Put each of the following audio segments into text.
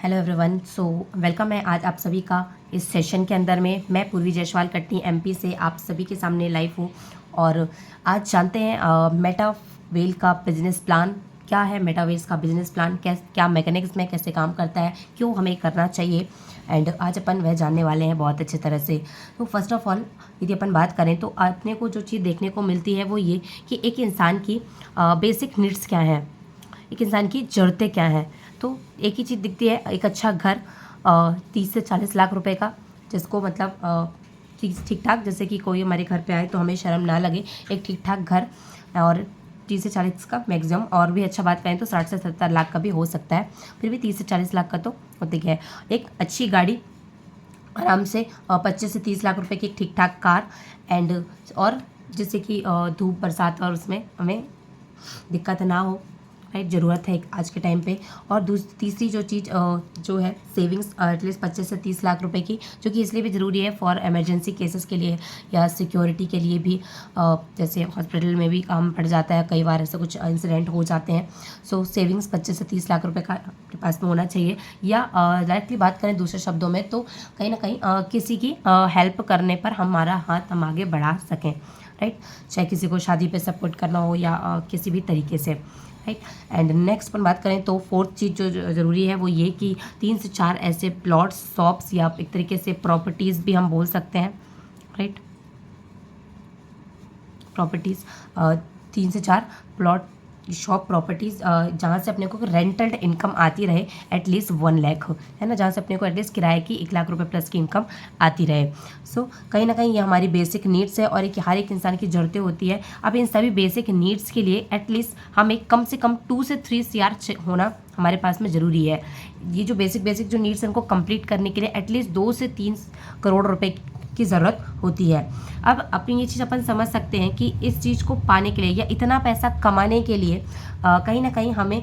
Hello everyone. So welcome है आज आप सभी का इस सेशन के अंदर में। मैं पूर्वी जायसवाल कटनी एमपी से आप सभी के सामने लाइव हूँ और आज जानते हैं मेटावेल का बिजनेस प्लान क्या है। मेटावेल्स का बिजनेस प्लान क्या मैकेनिक्स में कैसे काम करता है, क्यों हमें करना चाहिए, एंड आज अपन वह जानने वाले हैं बहुत अच्छी तरह से। तो फर्स्ट ऑफ ऑल यदि अपन बात करें तो अपने को जो चीज़ देखने को मिलती है वो ये कि एक इंसान की बेसिक नीड्स क्या हैं, एक इंसान की ज़रूरतें क्या हैं। तो एक ही चीज़ दिखती है, एक अच्छा घर 30 से 40 लाख रुपए का, जिसको मतलब ठीक ठाक, जैसे कि कोई हमारे घर पे आए तो हमें शर्म ना लगे, एक ठीक ठाक घर और 30 से 40 का मैक्सिमम, और भी अच्छा बात करें तो 60 से 70 लाख का भी हो सकता है, फिर भी 30 से 40 लाख का तो होते ही है। एक अच्छी गाड़ी आराम से 25 से 30 लाख रुपए की एक ठीक ठाक कार, एंड और जैसे कि धूप बरसात और उसमें हमें दिक्कत ना हो, राइट, ज़रूरत है आज के टाइम पे। और तीसरी जो चीज़ जो है सेविंग्स एटलीस्ट 25 से 30 लाख रुपए की, जो कि इसलिए भी ज़रूरी है फॉर इमरजेंसी केसेस के लिए या सिक्योरिटी के लिए भी, जैसे हॉस्पिटल में भी काम पड़ जाता है, कई बार ऐसे कुछ इंसिडेंट हो जाते हैं। सो सेविंग्स 25 से 30 लाख रुपए का आपके पास में होना चाहिए। या डायरेक्टली बात करें दूसरे शब्दों में तो कहीं ना कहीं किसी की हेल्प करने पर हमारा हाथ हम आगे बढ़ा सकें, राइट, चाहे किसी को शादी पे सपोर्ट करना हो या किसी भी तरीके से, राइट। एंड नेक्स्ट पर बात करें तो फोर्थ चीज़ जो ज़रूरी है वो ये कि 3 से 4 ऐसे प्लॉट्स, शॉप्स या एक तरीके से प्रॉपर्टीज़ भी हम बोल सकते हैं, राइट, प्रॉपर्टीज़ 3 से 4 प्लॉट, शॉप, प्रॉपर्टीज़ जहाँ से अपने को रेंटल इनकम आती रहे एटलीस्ट 1 लाख, है ना, जहाँ से अपने को एटलीस्ट किराए की 1 लाख रुपए प्लस की इनकम आती रहे। सो कहीं ना कहीं ये हमारी बेसिक नीड्स है और एक हर एक इंसान की ज़रूरतें होती है। अब इन सभी बेसिक नीड्स के लिए एटलीस्ट हमें कम से कम 2 से 3 CR होना हमारे पास में ज़रूरी है। ये जो बेसिक जो नीड्स हैं उनको कंप्लीट करने के लिए एटलीस्ट 2 से 3 करोड़ रुपए की ज़रूरत होती है। अब अपनी ये चीज़ अपन समझ सकते हैं कि इस चीज़ को पाने के लिए या इतना पैसा कमाने के लिए कहीं ना कहीं हमें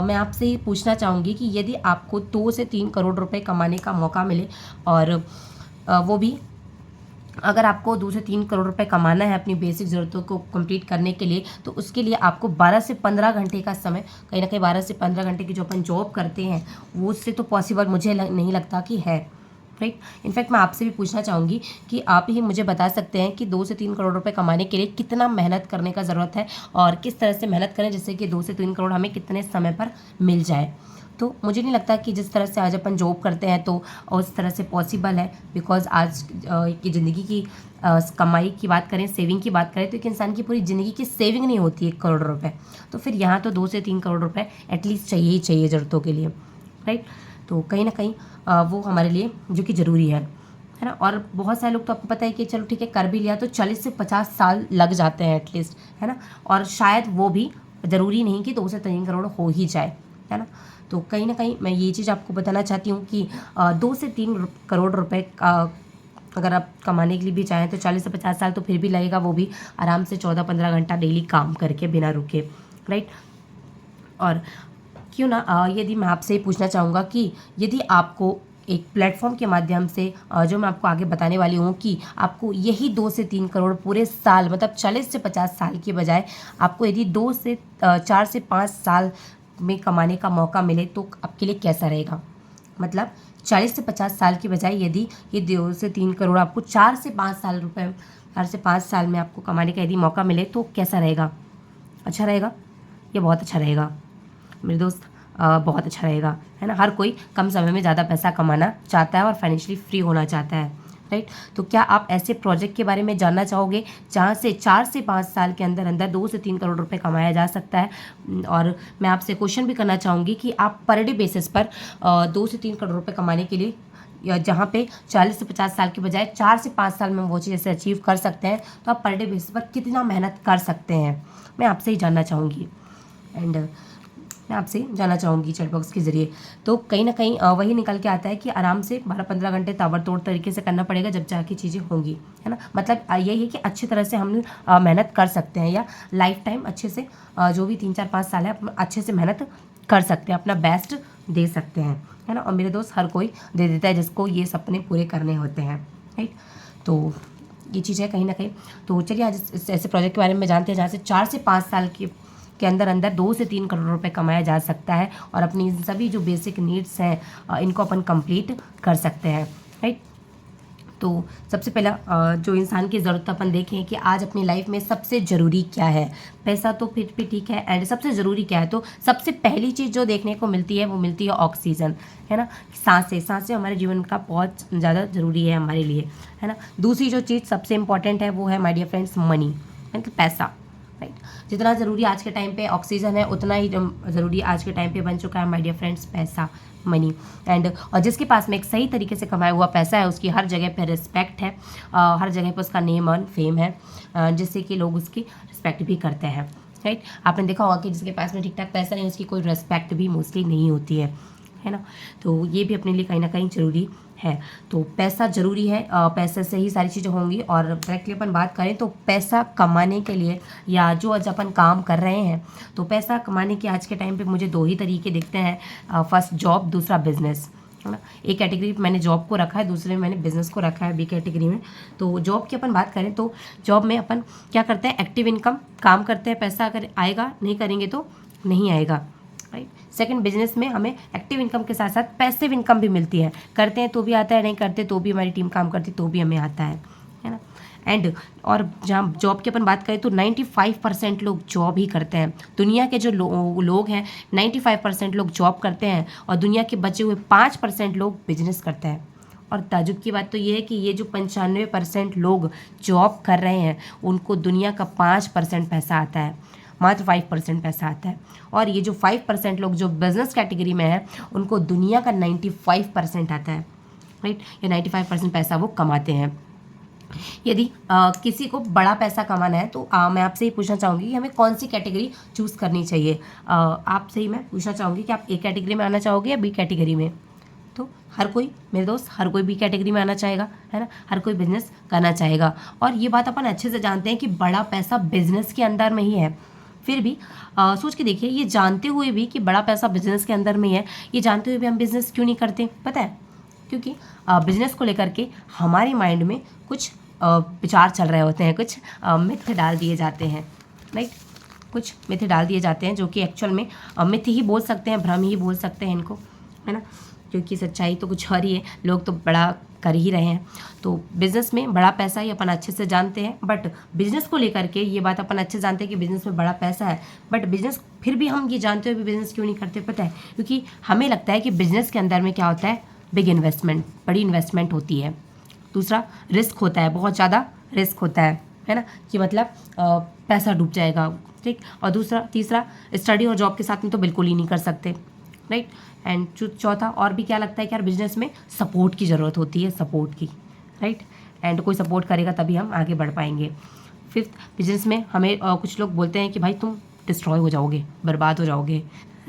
मैं आपसे ये पूछना चाहूँगी कि यदि आपको 2 से 3 करोड़ रुपए कमाने का मौका मिले और वो भी अगर आपको 2 से 3 करोड़ रुपए कमाना है अपनी बेसिक ज़रूरतों को कंप्लीट करने के लिए, तो उसके लिए आपको 12 से 15 घंटे का समय, कहीं ना कहीं 12 से 15 घंटे की जो अपन जॉब करते हैं वो उससे तो पॉसिबल मुझे नहीं लगता कि है, राइट। इनफैक्ट मैं आपसे भी पूछना चाहूँगी कि आप ही मुझे बता सकते हैं कि 2 से 3 करोड़ रुपए कमाने के लिए कितना मेहनत करने का ज़रूरत है और किस तरह से मेहनत करें जिससे कि 2 से 3 करोड़ हमें कितने समय पर मिल जाए। तो मुझे नहीं लगता कि जिस तरह से आज अपन जॉब करते हैं तो उस तरह से पॉसिबल है, बिकॉज आज की ज़िंदगी की कमाई की बात करें, सेविंग की बात करें तो एक इंसान की पूरी ज़िंदगी की सेविंग नहीं होती 1 करोड़ रुपए। तो फिर यहाँ तो 2 से 3 करोड़ रुपए एटलीस्ट चाहिए ही चाहिए ज़रूरतों के लिए, राइट। तो कहीं ना कहीं वो हमारे लिए जो कि ज़रूरी है ना। और बहुत सारे लोग तो आपको पता है कि चलो ठीक है कर भी लिया तो 40 से 50 साल लग जाते हैं एटलीस्ट, है ना, और शायद वो भी ज़रूरी नहीं कि 2 से 3 करोड़ हो ही जाए, है ना। तो कहीं ना कहीं मैं ये चीज़ आपको बताना चाहती हूँ कि 2 से 3 करोड़ रुपए अगर आप कमाने के लिए भी चाहें तो 40 से 50 साल तो फिर भी लगेगा, वो भी आराम से 14-15 घंटा डेली काम करके बिना रुके, राइट। और क्यों ना यदि मैं आपसे पूछना चाहूँगा कि यदि आपको एक प्लेटफॉर्म के माध्यम से जो मैं आपको आगे बताने वाली हूँ कि आपको यही 2 से 3 करोड़ पूरे साल, मतलब 40 से 50 साल के बजाय आपको यदि 2 से 4 से 5 साल में कमाने का मौका मिले तो आपके लिए कैसा रहेगा। मतलब 40 से 50 साल के बजाय यदि ये 2 से 3 करोड़ आपको 4 से 5 साल रुपए 4 से 5 साल में आपको कमाने का यदि मौका मिले तो कैसा रहेगा। अच्छा रहेगा या बहुत अच्छा रहेगा मेरे दोस्त, बहुत अच्छा रहेगा, है ना। हर कोई कम समय में ज़्यादा पैसा कमाना चाहता है और फाइनेंशियली फ्री होना चाहता है, राइट। तो क्या आप ऐसे प्रोजेक्ट के बारे में जानना चाहोगे जहाँ से 4 से 5 साल के अंदर अंदर 2 से 3 करोड़ रुपए कमाया जा सकता है। और मैं आपसे क्वेश्चन भी करना चाहूँगी कि आप पर डे बेसिस पर 2 से 3 करोड़ रुपए कमाने के लिए, या जहाँ पे 40 से 50 साल के बजाय 4 से 5 साल में वो चीज़ ऐसे अचीव कर सकते हैं, तो आप पर डे बेसिस पर कितना मेहनत कर सकते हैं, मैं आपसे ही जानना चाहूँगी। एंड मैं आपसे जानना चाहूँगी चैट बॉक्स के ज़रिए। तो कहीं ना कहीं वही निकल के आता है कि आराम से 12-15 घंटे ताबड़तोड़ तरीके से करना पड़ेगा जब जाके चीज़ें होंगी, है ना। मतलब यही है कि अच्छी तरह से हम मेहनत कर सकते हैं या लाइफ टाइम अच्छे से जो भी 3-4-5 साल है अच्छे से मेहनत कर सकते हैं, अपना बेस्ट दे सकते हैं, है ना। और मेरे दोस्त हर कोई दे देता है जिसको ये सपने पूरे करने होते हैं, राइट। तो ये चीज़ है कहीं ना कहीं। तो चलिए आज ऐसे प्रोजेक्ट के बारे में जानते हैं जहाँ से 4 से 5 साल के के अंदर अंदर 2 से 3 करोड़ रुपए कमाया जा सकता है और अपनी सभी जो बेसिक नीड्स हैं इनको अपन कंप्लीट कर सकते हैं, राइट। तो सबसे पहला जो इंसान की ज़रूरत अपन देखें कि आज अपनी लाइफ में सबसे ज़रूरी क्या है। पैसा तो फिर भी ठीक है, एंड सबसे ज़रूरी क्या है, तो सबसे पहली चीज़ जो देखने को मिलती है वो मिलती है ऑक्सीजन, है ना। सांसें हमारे जीवन का बहुत ज़्यादा ज़रूरी है हमारे लिए, है ना। दूसरी जो चीज़ सबसे इंपॉर्टेंट है वो है माय डियर फ्रेंड्स मनी, मतलब पैसा, राइट। जितना ज़रूरी आज के टाइम पे ऑक्सीजन है उतना ही ज़रूरी आज के टाइम पे बन चुका है माय डियर फ्रेंड्स पैसा, मनी। एंड और जिसके पास में एक सही तरीके से कमाया हुआ पैसा है उसकी हर जगह पे रिस्पेक्ट है, हर जगह पे उसका नेम और फेम है, जिससे कि लोग उसकी रिस्पेक्ट भी करते हैं, राइट। आपने देखा होगा कि जिसके पास में ठीक ठाक पैसा नहीं उसकी कोई रिस्पेक्ट भी मोस्टली नहीं होती है ना। तो ये भी अपने लिए कहीं ना कहीं ज़रूरी है। तो पैसा ज़रूरी है, पैसे से ही सारी चीज़ें होंगी। और डायरेक्टली अपन बात करें तो पैसा कमाने के लिए या जो आज अपन काम कर रहे हैं तो पैसा कमाने के आज के टाइम पे मुझे 2 ही तरीके दिखते हैं, फर्स्ट जॉब, दूसरा बिजनेस, है ना। एक कैटेगरी मैंने जॉब को रखा है, दूसरे में मैंने बिजनेस को रखा है बी कैटेगरी में। तो जॉब की अपन बात करें तो जॉब में अपन क्या करते हैं, एक्टिव इनकम, काम करते हैं, पैसा अगर आएगा, नहीं करेंगे तो नहीं आएगा, राइट। सेकंड बिजनेस में हमें एक्टिव इनकम के साथ साथ पैसिव इनकम भी मिलती है, करते हैं तो भी आता है, नहीं करते तो भी हमारी टीम काम करती तो भी हमें आता है ना। एंड और जहाँ जॉब की अपन बात करें तो 95% लोग जॉब ही करते हैं। दुनिया के जो लोग हैं 95% लोग जॉब करते हैं और दुनिया के बचे हुए 5% लोग बिजनेस करते हैं। और ताजुब की बात तो ये है कि ये जो 95% लोग जॉब कर रहे हैं उनको दुनिया का 5% पैसा आता है, मात्र 5% पैसा आता है। और ये जो 5% लोग जो बिजनेस कैटेगरी में है उनको दुनिया का 95% आता है, राइट। ये 95% पैसा वो कमाते हैं। यदि किसी को बड़ा पैसा कमाना है तो मैं आपसे ही पूछना चाहूँगी कि हमें कौन सी कैटेगरी चूज़ करनी चाहिए। आपसे ही मैं पूछना चाहूँगी कि आप ए कैटेगरी में आना चाहोगे या बी कैटेगरी में। तो हर कोई, मेरे दोस्त, हर कोई बी कैटेगरी में आना चाहेगा, है ना। हर कोई बिजनेस करना चाहेगा। और ये बात अपन अच्छे से जानते हैं कि बड़ा पैसा बिजनेस के अंदर में ही है। फिर भी सोच के देखिए, ये जानते हुए भी कि बड़ा पैसा बिजनेस के अंदर में है, ये जानते हुए भी हम बिजनेस क्यों नहीं करते, पता है। क्योंकि बिजनेस को लेकर के हमारे माइंड में कुछ विचार चल रहे होते हैं, कुछ मिथ डाल दिए जाते हैं, राइट। कुछ मिथ डाल दिए जाते हैं जो कि एक्चुअल में मिथ ही बोल सकते हैं, भ्रम ही बोल सकते हैं इनको, है ना। क्योंकि सच्चाई तो कुछ और ही है, लोग तो बड़ा कर ही रहे हैं। तो बिज़नेस में बड़ा पैसा ही अपन अच्छे से जानते हैं, बट बिज़नेस को लेकर के ये बात अपन अच्छे से जानते हैं कि बिज़नेस में बड़ा पैसा है, बट बिज़नेस फिर भी हम ये जानते हुए भी बिज़नेस क्यों नहीं करते, पता है। क्योंकि हमें लगता है कि बिज़नेस के अंदर में क्या होता है, बिग इन्वेस्टमेंट, बड़ी इन्वेस्टमेंट होती है। दूसरा, रिस्क होता है, बहुत ज़्यादा रिस्क होता है ना, कि मतलब पैसा डूब जाएगा, ठीक। और तीसरा, स्टडी और जॉब के साथ में तो बिल्कुल ही नहीं कर सकते, राइट। एंड चौथा और भी क्या लगता है कि यार बिजनेस में सपोर्ट की ज़रूरत होती है, सपोर्ट की, राइट। एंड कोई सपोर्ट करेगा तभी हम आगे बढ़ पाएंगे। फिफ्थ, बिजनेस में हमें कुछ लोग बोलते हैं कि भाई तुम डिस्ट्रॉय हो जाओगे, बर्बाद हो जाओगे,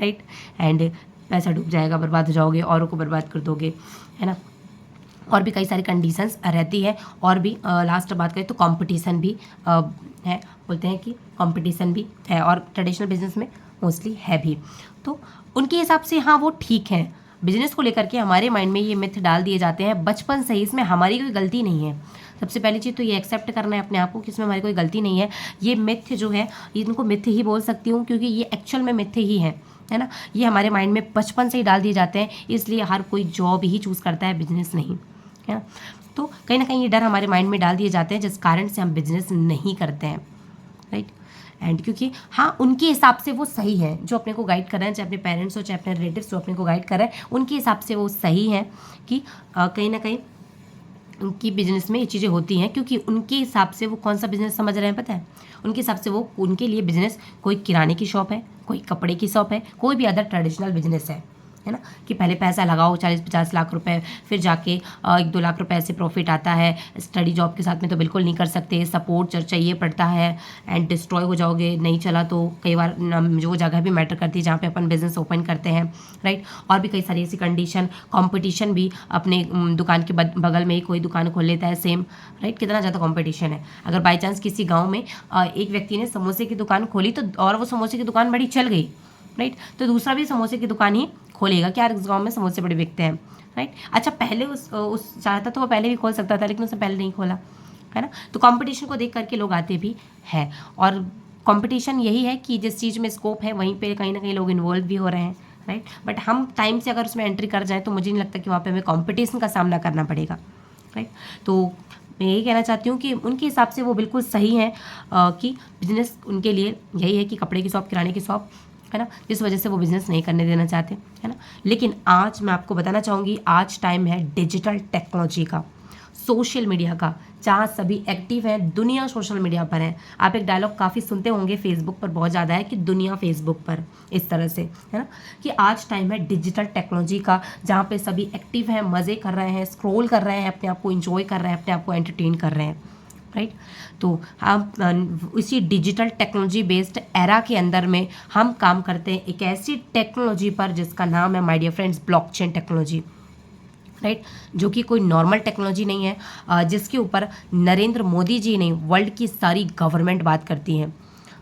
राइट। एंड पैसा डूब जाएगा, बर्बाद हो जाओगे, औरों को बर्बाद कर दोगे, है ना। और भी कई सारी कंडीशंस रहती है। और भी लास्ट बात करें तो कंपटीशन भी है, बोलते हैं कि कंपटीशन भी है और ट्रेडिशनल बिजनेस में मोस्टली है भी। तो उनके हिसाब से हाँ वो ठीक है। बिजनेस को लेकर के हमारे माइंड में ये मिथ डाल दिए जाते हैं बचपन से ही, इसमें हमारी कोई गलती नहीं है। सबसे पहली चीज़ तो ये एक्सेप्ट करना है अपने आप को कि इसमें हमारी कोई गलती नहीं है। ये मिथ जो है, ये इनको मिथ ही बोल सकती हूँ क्योंकि ये एक्चुअल में मिथ ही है ना। ये हमारे माइंड में बचपन से ही डाल दिए जाते हैं, इसलिए हर कोई जॉब ही चूज़ करता है, बिजनेस नहीं, है ना। तो कहीं ना कहीं ये डर हमारे माइंड में डाल दिए जाते हैं जिस कारण से हम बिजनेस नहीं करते हैं, राइट। एंड क्योंकि हाँ उनके हिसाब से वो सही है, जो अपने को गाइड कर रहे हैं, चाहे अपने पेरेंट्स हो चाहे अपने रिलेटिव्स जो अपने को गाइड कर रहे हैं, उनके हिसाब से वो सही है कि कहीं ना कहीं उनकी बिजनेस में ये चीज़ें होती हैं। क्योंकि उनके हिसाब से वो कौन सा बिजनेस समझ रहे हैं पता है, उनके हिसाब से वो, उनके लिए बिजनेस कोई किराने की शॉप है, कोई कपड़े की शॉप है, कोई भी अदर ट्रेडिशनल बिजनेस है ना। कि पहले पैसा लगाओ 40-50 लाख रुपए, फिर जाके 1-2 लाख रुपए से प्रॉफिट आता है। स्टडी जॉब के साथ में तो बिल्कुल नहीं कर सकते, सपोर्ट चाहिए पड़ता है एंड डिस्ट्रॉय हो जाओगे नहीं चला तो। कई बार जो जगह भी मैटर करती है जहाँ पे अपन बिजनेस ओपन करते हैं, राइट। और भी कई सारी ऐसी कंडीशन, कंपटीशन भी, अपने दुकान के बगल में ही कोई दुकान खोल लेता है सेम, राइट। कितना ज़्यादा कंपटीशन है। अगर बाई चांस किसी गाँव में एक व्यक्ति ने समोसे की दुकान खोली तो, और वो समोसे की दुकान बड़ी चल गई, राइट, तो दूसरा भी समोसे की दुकान ही खोलेगा कि यार इस गाँव में समोसे बड़े बिकते हैं, राइट। अच्छा, पहले उस चाहता तो वो पहले भी खोल सकता था लेकिन उसने पहले नहीं खोला, है ना। तो कंपटीशन को देख करके लोग आते भी हैं। और कंपटीशन यही है कि जिस चीज़ में स्कोप है वहीं पे कहीं ना कहीं लोग इन्वॉल्व भी हो रहे हैं, राइट। बट हम टाइम से अगर उसमें एंट्री कर जाएँ तो मुझे नहीं लगता कि वहाँ पे हमें कंपटीशन का सामना करना पड़ेगा, राइट। तो मैं यही कहना चाहती हूँ कि उनके हिसाब से वो बिल्कुल सही है कि बिजनेस उनके लिए यही है कि कपड़े की शॉप, किराने की शॉप, है ना, जिस वजह से वो बिज़नेस नहीं करने देना चाहते, है ना। लेकिन आज मैं आपको बताना चाहूँगी, आज टाइम है डिजिटल टेक्नोलॉजी का, सोशल मीडिया का, जहाँ सभी एक्टिव हैं, दुनिया सोशल मीडिया पर है। आप एक डायलॉग काफ़ी सुनते होंगे, फेसबुक पर बहुत ज़्यादा है कि दुनिया फेसबुक पर, इस तरह से, है ना, कि आज टाइम है डिजिटल टेक्नोलॉजी का, जहाँ पे सभी एक्टिव हैं, मज़े कर रहे हैं, स्क्रॉल कर रहे हैं, अपने आप को इंजॉय कर रहे हैं, अपने आप को एंटरटेन कर रहे हैं, राइट। तो हम इसी डिजिटल टेक्नोलॉजी बेस्ड एरा के अंदर में हम काम करते हैं एक ऐसी टेक्नोलॉजी पर जिसका नाम है, my dear friends, blockchain technology, right. जो कि कोई नॉर्मल टेक्नोलॉजी नहीं है, जिसके ऊपर नरेंद्र मोदी जी नहीं, वर्ल्ड की सारी गवर्नमेंट बात करती है,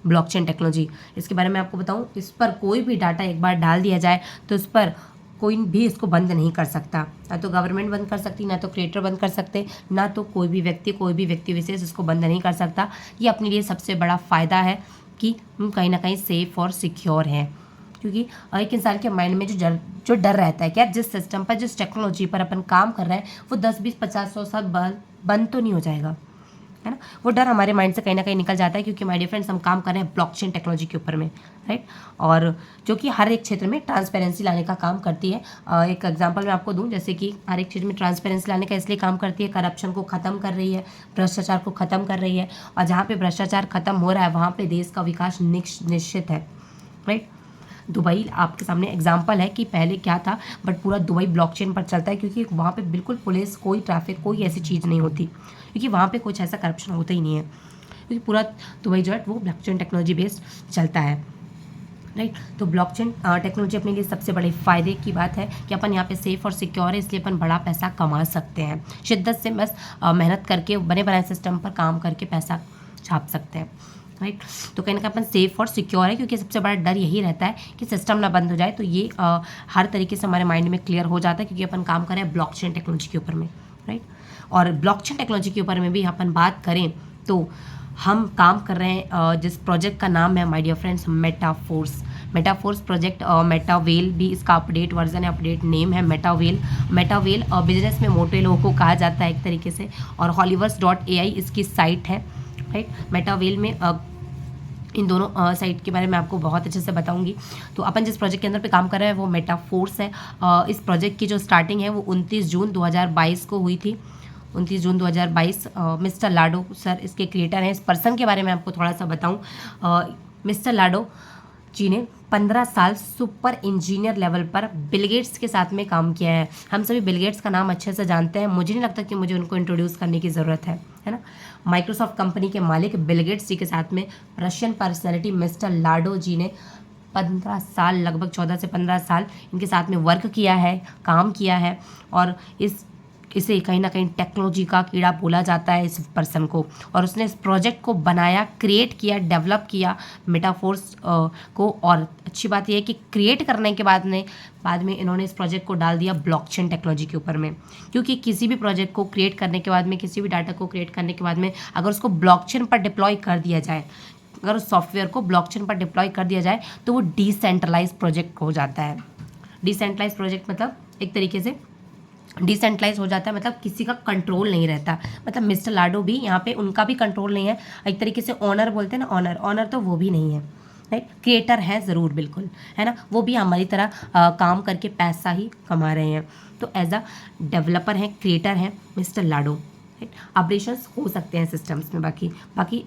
ब्लॉकचेन टेक्नोलॉजी। इसके बारे में आपको बताऊं, इस पर कोई भी डाटा एक बार डाल दिया जाए तो इस पर कोई भी इसको बंद नहीं कर सकता, ना तो गवर्नमेंट बंद कर सकती, ना तो क्रिएटर बंद कर सकते, ना तो कोई भी व्यक्ति विशेष इसको बंद नहीं कर सकता। ये अपने लिए सबसे बड़ा फ़ायदा है कि हम कहीं ना कहीं सेफ और सिक्योर हैं, क्योंकि एक इंसान के माइंड में जो डर रहता है कि यार जिस सिस्टम पर, जिस टेक्नोलॉजी पर अपन काम कर रहे हैं वो 10 20 50 100 साल बंद तो नहीं हो जाएगा, है ना। वो डर हमारे माइंड से कहीं ना कहीं निकल जाता है, क्योंकि माय डियर फ्रेंड्स हम काम कर रहे हैं ब्लॉकचेन टेक्नोलॉजी के ऊपर में, राइट। और जो कि हर एक क्षेत्र में ट्रांसपेरेंसी लाने का काम करती है। एक एग्जांपल मैं आपको दूं, जैसे कि हर एक चीज़ में ट्रांसपेरेंसी लाने का इसलिए काम करती है, करप्शन को ख़त्म कर रही है, भ्रष्टाचार को ख़त्म कर रही है, और जहाँ पे भ्रष्टाचार खत्म हो रहा है वहाँ पे देश का विकास निश्चित है, राइट। दुबई आपके सामने एग्जांपल है कि पहले क्या था, बट पूरा दुबई ब्लॉकचेन पर चलता है, क्योंकि वहाँ पे बिल्कुल पुलिस, कोई ट्रैफिक, कोई ऐसी चीज़ नहीं होती, क्योंकि वहाँ पे कुछ ऐसा करप्शन होता ही नहीं है, क्योंकि पूरा दुबई जो है वो ब्लॉकचेन टेक्नोलॉजी बेस्ड चलता है, राइट। तो ब्लॉकचेन टेक्नोलॉजी अपने लिए सबसे बड़े फ़ायदे की बात है कि अपन यहाँ पे सेफ और सिक्योर है, इसलिए अपन बड़ा पैसा कमा सकते हैं, शिद्दत से बस मेहनत करके बने बनाए सिस्टम पर काम करके पैसा छाप सकते हैं, राइट। तो कहीं ना कहीं अपन सेफ और सिक्योर है, क्योंकि सबसे बड़ा डर यही रहता है कि सिस्टम ना बंद हो जाए। तो ये हर तरीके से हमारे माइंड में क्लियर हो जाता है, क्योंकि अपन काम कर रहे हैं ब्लॉकचेन टेक्नोलॉजी के ऊपर में, राइट। और ब्लॉकचेन टेक्नोलॉजी के ऊपर में भी अपन बात करें तो हम काम कर रहे हैं जिस प्रोजेक्ट का नाम है, my dear friends, Metaforce project. Metawell भी इसका अपडेट वर्जन है, अपडेट नेम है मेटावेल। बिजनेस में मोटे लोगों को कहा जाता है एक तरीके से, और holiverse.ai इसकी साइट है, राइट। मेटावेल में इन दोनों साइट के बारे में आपको बहुत अच्छे से बताऊंगी। तो अपन जिस प्रोजेक्ट के अंदर पे काम कर रहे हैं वो मेटाफोर्स है। इस प्रोजेक्ट की जो स्टार्टिंग है वो 29 जून 2022 को हुई थी, 29 जून 2022। मिस्टर लाडो सर इसके क्रिएटर हैं। इस पर्सन के बारे में आपको थोड़ा सा बताऊं, मिस्टर लाडो जी ने 15 साल सुपर इंजीनियर लेवल पर बिल गेट्स के साथ में काम किया है। हम सभी बिल गेट्स का नाम अच्छे से जानते हैं, मुझे नहीं लगता कि मुझे उनको इंट्रोड्यूस करने की ज़रूरत है ना। माइक्रोसॉफ्ट कंपनी के मालिक बिल गेट्स जी के साथ में रशियन पर्सनैलिटी मिस्टर लाडो जी ने 15 साल, लगभग 14 से 15 साल इनके साथ में वर्क किया है, काम किया है। और इसे कहीं ना कहीं टेक्नोलॉजी का कीड़ा बोला जाता है इस पर्सन को। और उसने इस प्रोजेक्ट को बनाया, क्रिएट किया, डेवलप किया मेटाफोर्स को। और अच्छी बात यह है कि क्रिएट करने के बाद में इन्होंने इस प्रोजेक्ट को डाल दिया ब्लॉकचेन टेक्नोलॉजी के ऊपर में, क्योंकि किसी भी प्रोजेक्ट को क्रिएट करने के बाद में, किसी भी डाटा को क्रिएट करने के बाद में अगर उसको ब्लॉकचेन पर डिप्लॉय कर दिया जाए, अगर उस सॉफ्टवेयर को ब्लॉकचेन पर डिप्लॉय कर दिया जाए तो वो डिसेंट्रलाइज प्रोजेक्ट हो जाता है। डिसेंट्रलाइज प्रोजेक्ट मतलब एक तरीके से डिसेंट्रलाइज हो जाता है, मतलब किसी का कंट्रोल नहीं रहता। मतलब मिस्टर लाडो भी यहाँ पे, उनका भी कंट्रोल नहीं है। एक तरीके से ऑनर बोलते हैं ना, ऑनर तो वो भी नहीं है, राइट। क्रिएटर है ज़रूर, बिल्कुल, है ना, वो भी हमारी तरह काम करके पैसा ही कमा रहे हैं। तो एज अ डेवलपर हैं, क्रिएटर हैं मिस्टर लाडो, राइट। ऑपरेशंस हो सकते हैं सिस्टम्स में। बाकी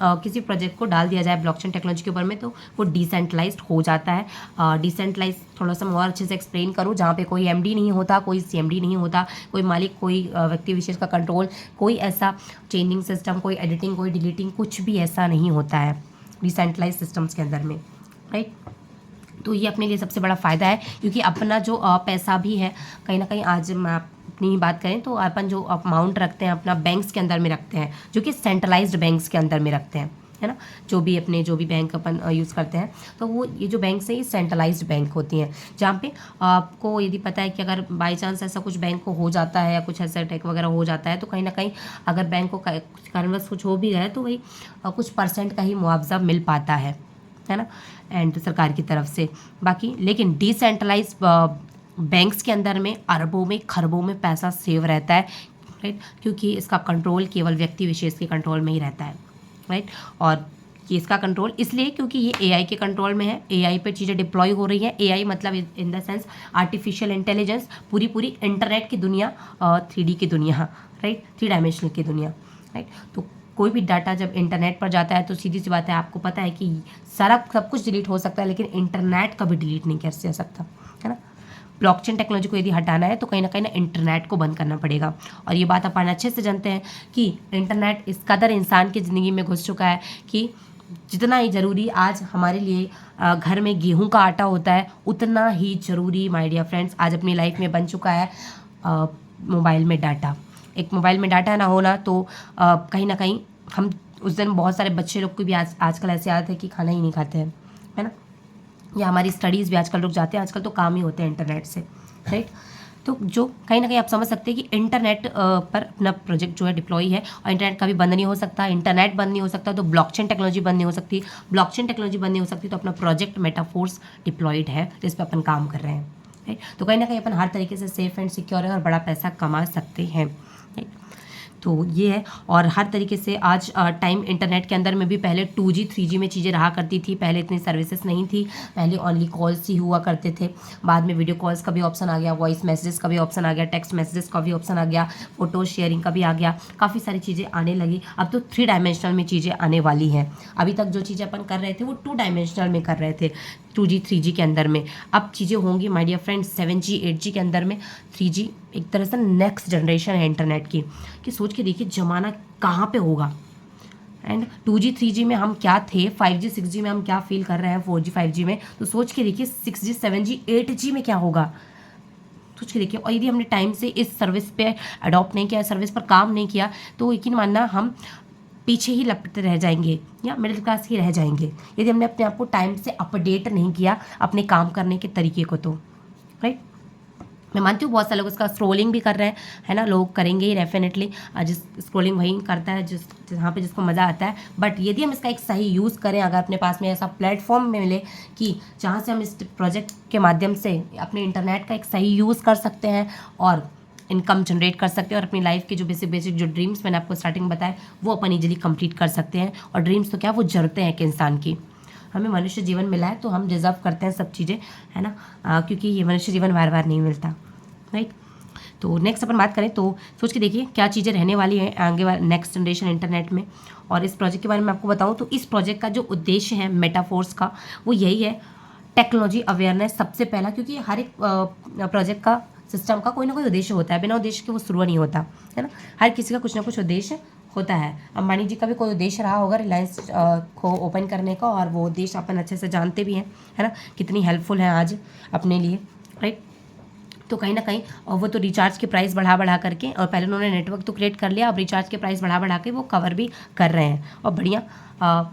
किसी प्रोजेक्ट को डाल दिया जाए ब्लॉकचेन टेक्नोलॉजी के ऊपर में तो वो डिसेंट्रलाइज्ड हो जाता है। डिसेंट्रलाइज थोड़ा सा और अच्छे से एक्सप्लेन करूँ, जहाँ पे कोई एमडी नहीं होता, कोई सीएमडी नहीं होता, कोई मालिक, कोई व्यक्ति विशेष का कंट्रोल, कोई ऐसा चेंजिंग सिस्टम, कोई एडिटिंग, कोई डिलीटिंग, कुछ भी ऐसा नहीं होता है डिसेंट्रलाइज सिस्टम्स के अंदर में, राइट। तो ये अपने लिए सबसे बड़ा फ़ायदा है, क्योंकि अपना जो पैसा भी है कहीं ना कहीं, आज मैं अपनी ही बात करें तो अपन जो अमाउंट रखते हैं अपना बैंक्स के अंदर में रखते हैं, जो कि सेंट्रलाइज्ड बैंक्स के अंदर में रखते हैं, है ना, जो भी बैंक अपन यूज़ करते हैं, तो वो ये जो बैंक है ये सेंट्रलाइज्ड बैंक होती हैं, जहाँ पे आपको यदि पता है कि अगर बाई चांस ऐसा कुछ बैंक को हो जाता है या कुछ ऐसा अटैक वगैरह हो जाता है, तो कहीं ना कहीं अगर बैंक को कारणवश कुछ हो भी गया है तो वही कुछ % का ही मुआवजा मिल पाता है ना, एंड सरकार की तरफ से। बाकी लेकिन डिसेंट्रलाइज बैंक्स के अंदर में अरबों में खरबों में पैसा सेव रहता है, राइट, क्योंकि इसका कंट्रोल केवल व्यक्ति विशेष के कंट्रोल में ही रहता है, राइट। और ये इसका कंट्रोल इसलिए क्योंकि ये AI के कंट्रोल में है, AI पे चीज़ें डिप्लॉय हो रही हैं। AI मतलब in the sense artificial intelligence, पूरी इंटरनेट की दुनिया, 3D की दुनिया, राइट, 3 डायमेंशनल की दुनिया, राइट। तो कोई भी डाटा जब इंटरनेट पर जाता है तो सीधी सी बात है, आपको पता है कि सारा सब कुछ डिलीट हो सकता है, लेकिन इंटरनेट कभी डिलीट नहीं कर सकता, है ना। ब्लॉकचेन टेक्नोलॉजी को यदि हटाना है तो कहीं ना इंटरनेट को बंद करना पड़ेगा। और ये बात अपन अच्छे से जानते हैं कि इंटरनेट इस कदर इंसान की ज़िंदगी में घुस चुका है कि जितना ही ज़रूरी आज हमारे लिए घर में गेहूं का आटा होता है, उतना ही ज़रूरी माय डियर फ्रेंड्स आज अपनी लाइफ में बन चुका है मोबाइल में डाटा। एक मोबाइल में डाटा ना होना तो कहीं ना कहीं हम उस दिन बहुत सारे बच्चे लोग को भी आजकल ऐसे आदत है कि खाना ही नहीं खाते हैं, है ना, या हमारी स्टडीज़ भी आजकल रुक जाते हैं, आजकल तो काम ही होते हैं इंटरनेट से, राइट। तो जो कहीं ना कहीं आप समझ सकते हैं कि इंटरनेट पर अपना प्रोजेक्ट जो है डिप्लॉय है, और इंटरनेट कभी बंद नहीं हो सकता, इंटरनेट बंद नहीं हो सकता तो ब्लॉकचेन टेक्नोलॉजी बंद नहीं हो सकती, ब्लॉकचेन टेक्नोलॉजी बंद नहीं हो सकती तो अपना प्रोजेक्ट मेटाफोर्स डिप्लॉयड है जिस पर अपन काम कर रहे हैं, राइट। तो कहीं ना कहीं अपन हर तरीके से सेफ एंड सिक्योर है और बड़ा पैसा कमा सकते हैं, राइट। तो ये है। और हर तरीके से आज टाइम इंटरनेट के अंदर में भी पहले 2G 3G में चीज़ें रहा करती थी, पहले इतनी सर्विसेज नहीं थी, पहले ओनली कॉल्स ही हुआ करते थे, बाद में वीडियो कॉल्स का भी ऑप्शन आ गया, वॉइस मैसेजेस का भी ऑप्शन आ गया, टेक्स्ट मैसेजेस का भी ऑप्शन आ गया, फोटो शेयरिंग का भी आ गया, काफ़ी सारी चीज़ें आने लगी। अब तो 3 डायमेंशनल में चीज़ें आने वाली हैं। अभी तक जो चीज़ें अपन कर रहे थे वो 2 डायमेंशनल में कर रहे थे, 2G 3G के अंदर में। अब चीज़ें होंगी my dear friends 7G 8G के अंदर में। 3G एक तरह से नेक्स्ट जनरेशन है इंटरनेट की, कि सोच के देखिए ज़माना कहाँ पे होगा। एंड 2G 3G में हम क्या थे, 5G 6G में हम क्या फील कर रहे हैं 4G 5G में, तो सोच के देखिए 6G 7G 8G में क्या होगा, सोच के देखिए। और यदि हमने टाइम से इस सर्विस पे अडॉप्ट नहीं किया, सर्विस पर काम नहीं किया, तो यकीन मानना हम पीछे ही लपटते रह जाएंगे या मिडिल क्लास ही रह जाएंगे, यदि हमने अपने आप को टाइम से अपडेट नहीं किया अपने काम करने के तरीके को, तो राइट। मैं मानती हूँ बहुत सारे लोग इसका स्क्रोलिंग भी कर रहे हैं, है ना, लोग करेंगे ही डेफिनेटली, जिस स्क्रोलिंग वही करता है जहाँ पे जिसको मज़ा आता है। बट यदि हम इसका एक सही यूज़ करें, अगर अपने पास में ऐसा प्लेटफॉर्म मिले कि जहाँ से हम इस प्रोजेक्ट के माध्यम से अपने इंटरनेट का एक सही यूज़ कर सकते हैं और इनकम जनरेट कर सकते हैं, और अपनी लाइफ के जो बेसिक जो ड्रीम्स मैंने आपको स्टार्टिंग में बताया वो अपन ईजिली कंप्लीट कर सकते हैं। और ड्रीम्स तो क्या, वो ज़रूरतें हैं एक इंसान की। हमें मनुष्य जीवन मिला है तो हम डिज़र्व करते हैं सब चीज़ें, है ना, क्योंकि ये मनुष्य जीवन बार बार नहीं मिलता, राइट। तो नेक्स्ट अपन बात करें तो सोच के देखिए क्या चीज़ें रहने वाली हैं आगे वाले नेक्स्ट जनरेशन इंटरनेट में। और इस प्रोजेक्ट के बारे में आपको बताऊँ तो इस प्रोजेक्ट का जो उद्देश्य है मेटाफोर्स का, वो यही है, टेक्नोलॉजी अवेयरनेस सबसे पहला, क्योंकि हर एक प्रोजेक्ट का सिस्टम का कोई ना कोई उद्देश्य होता है, बिना उद्देश्य के वो शुरू नहीं होता, है ना। हर किसी का कुछ ना कुछ उद्देश्य होता है। अंबानी जी का भी कोई उद्देश्य रहा होगा रिलायंस को ओपन करने का, और वो उद्देश्य अपन अच्छे से जानते भी हैं, है ना, कितनी हेल्पफुल है आज अपने लिए, राइट। तो कहीं ना कहीं वो तो रिचार्ज के प्राइस बढ़ा करके, और पहले उन्होंने नेटवर्क तो क्रिएट कर लिया, अब रिचार्ज के प्राइस बढ़ा के वो कवर भी कर रहे हैं और बढ़िया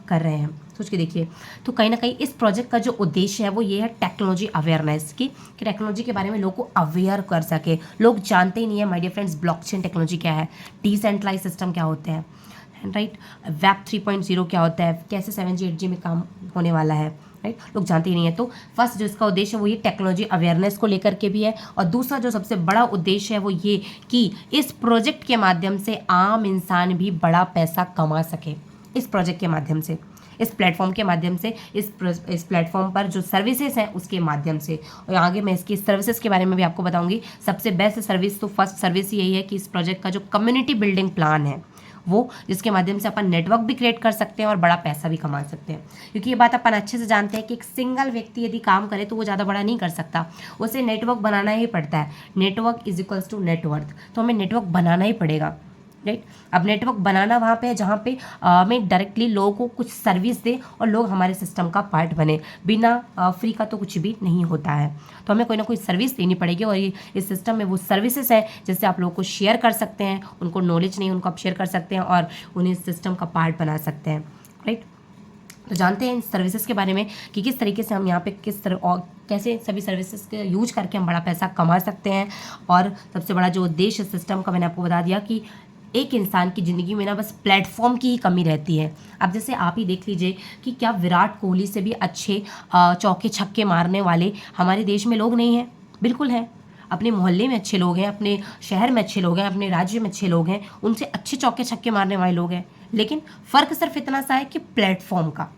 कर रहे हैं, सोच के देखिए। तो कहीं ना कहीं इस प्रोजेक्ट का जो उद्देश्य है वो ये है टेक्नोलॉजी अवेयरनेस की, कि टेक्नोलॉजी के बारे में लोगों को अवेयर कर सके। लोग जानते ही नहीं है my dear friends blockchain technology क्या है, डिसेंट्रलाइज सिस्टम क्या होते हैं, राइट, वेब 3.0 क्या होता है, कैसे 7G 8G में काम होने वाला है, राइट, लोग जानते ही नहीं है। तो फर्स्ट जो इसका उद्देश्य है वो ये टेक्नोलॉजी अवेयरनेस को लेकर के भी है, और दूसरा जो सबसे बड़ा उद्देश्य है वो ये कि इस प्रोजेक्ट के माध्यम से आम इंसान भी बड़ा पैसा कमा सके। इस प्रोजेक्ट के माध्यम से, इस प्लेटफॉर्म के माध्यम से, इस प्लेटफॉर्म पर जो सर्विसेज हैं उसके माध्यम से। और आगे मैं इसकी सर्विसेज के बारे में भी आपको बताऊंगी। सबसे बेस्ट सर्विस तो फर्स्ट सर्विस यही है कि इस प्रोजेक्ट का जो कम्युनिटी बिल्डिंग प्लान है वो, जिसके माध्यम से अपन नेटवर्क भी क्रिएट कर सकते हैं और बड़ा पैसा भी कमा सकते हैं। क्योंकि ये बात अपन अच्छे से जानते हैं कि एक सिंगल व्यक्ति यदि काम करे तो वो ज़्यादा बड़ा नहीं कर सकता, उसे नेटवर्क बनाना ही पड़ता है। Network is equals to net worth, तो हमें नेटवर्क बनाना ही पड़ेगा, राइट। अब नेटवर्क बनाना वहाँ पे है जहाँ पे हमें डायरेक्टली लोगों को कुछ सर्विस दे और लोग हमारे सिस्टम का पार्ट बने। बिना फ्री का तो कुछ भी नहीं होता है, तो हमें कोई ना कोई सर्विस देनी पड़ेगी। और ये इस सिस्टम में वो सर्विसेज है जिससे आप लोगों को शेयर कर सकते हैं, उनको नॉलेज नहीं उनको आप शेयर कर सकते हैं और उन्हें इस सिस्टम का पार्ट बना सकते हैं, राइट। तो जानते हैं इन सर्विसेज के बारे में कि किस तरीके से हम यहाँ पे किस तरह और कैसे सभी सर्विसेज के यूज करके हम बड़ा पैसा कमा सकते हैं। और सबसे बड़ा जो उद्देश्य सिस्टम का मैंने आपको बता दिया कि एक इंसान की ज़िंदगी में ना बस प्लेटफॉर्म की ही कमी रहती है। अब जैसे आप ही देख लीजिए कि क्या विराट कोहली से भी अच्छे चौके छक्के मारने वाले हमारे देश में लोग नहीं हैं? बिल्कुल हैं। अपने मोहल्ले में अच्छे लोग हैं, अपने शहर में अच्छे लोग हैं, अपने राज्य में अच्छे लोग हैं, उनसे अच्छे चौके छक्के मारने वाले लोग हैं। लेकिन फ़र्क सिर्फ इतना सा है कि प्लेटफॉर्म का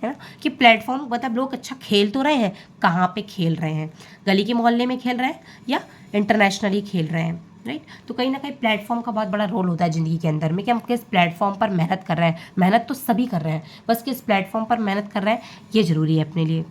है ना, कि प्लेटफॉर्म मतलब लोग अच्छा खेल तो रहे हैं, कहाँ पे खेल रहे हैं, गली के मोहल्ले में खेल रहे हैं या इंटरनेशनली खेल रहे हैं, राइट। तो कहीं ना कहीं प्लेटफॉर्म का बहुत बड़ा रोल होता है ज़िंदगी के अंदर में कि हम किस प्लेटफॉर्म पर मेहनत कर रहे हैं। मेहनत तो सभी कर रहे हैं, बस किस प्लेटफॉर्म पर मेहनत कर रहे हैं ये ज़रूरी है अपने लिए,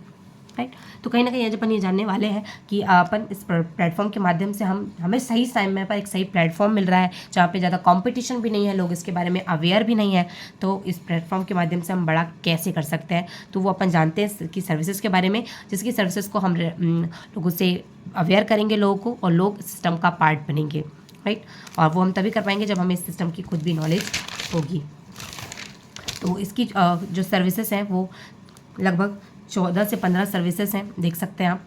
राइट। तो कहीं ना कहीं आज अपन ये जानने वाले हैं कि अपन इस प्लेटफॉर्म के माध्यम से हमें सही समय पर एक सही प्लेटफॉर्म मिल रहा है जहाँ पे ज़्यादा कंपटीशन भी नहीं है, लोग इसके बारे में अवेयर भी नहीं है। तो इस प्लेटफॉर्म के माध्यम से हम बड़ा कैसे कर सकते हैं, तो वो अपन जानते हैं कि सर्विसेज के बारे में, जिसकी सर्विसेज को हम लोगों से अवेयर करेंगे लोगों को, और लोग सिस्टम का पार्ट बनेंगे, राइट। और वो हम तभी कर पाएंगे जब हमें इस सिस्टम की खुद भी नॉलेज होगी। तो इसकी जो सर्विसेज हैं वो लगभग 14 से 15 सर्विसेज हैं, देख सकते हैं आप।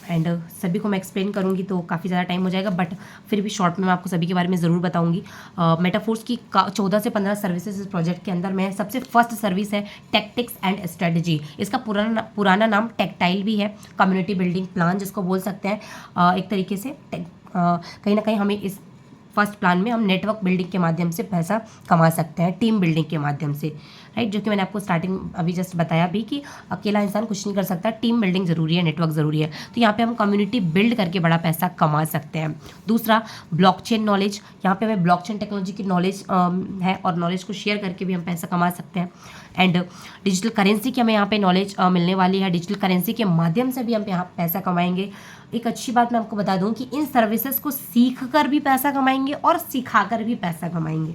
एंड सभी को मैं एक्सप्लेन करूंगी तो काफ़ी ज़्यादा टाइम हो जाएगा, बट फिर भी शॉर्ट में मैं आपको सभी के बारे में ज़रूर बताऊंगी। मेटाफोर्स की 14 से 15 सर्विसेज इस प्रोजेक्ट के अंदर में। सबसे फर्स्ट सर्विस है टैक्टिक्स एंड स्ट्रेटजी। इसका पुराना नाम टेक्टाइल भी है, कम्युनिटी बिल्डिंग प्लान जिसको बोल सकते हैं। एक तरीके से कहीं ना कहीं हमें इस फर्स्ट प्लान में हम नेटवर्क बिल्डिंग के माध्यम से पैसा कमा सकते हैं, टीम बिल्डिंग के माध्यम से, राइट। जो कि मैंने आपको स्टार्टिंग अभी जस्ट बताया भी कि अकेला इंसान कुछ नहीं कर सकता, टीम बिल्डिंग ज़रूरी है, नेटवर्क ज़रूरी है। तो यहाँ पे हम कम्युनिटी बिल्ड करके बड़ा पैसा कमा सकते हैं। दूसरा ब्लॉकचेन नॉलेज, यहाँ पे हमें ब्लॉकचेन टेक्नोलॉजी की नॉलेज है और नॉलेज को शेयर करके भी हम पैसा कमा सकते हैं। एंड डिजिटल करेंसी की हमें यहाँ पे नॉलेज मिलने वाली है, डिजिटल करेंसी के माध्यम से भी हम यहाँ पैसा कमाएंगे। एक अच्छी बात मैं आपको बता दूं कि इन सर्विसेज को सीख कर भी पैसा कमाएंगे और सिखा कर भी पैसा कमाएंगे,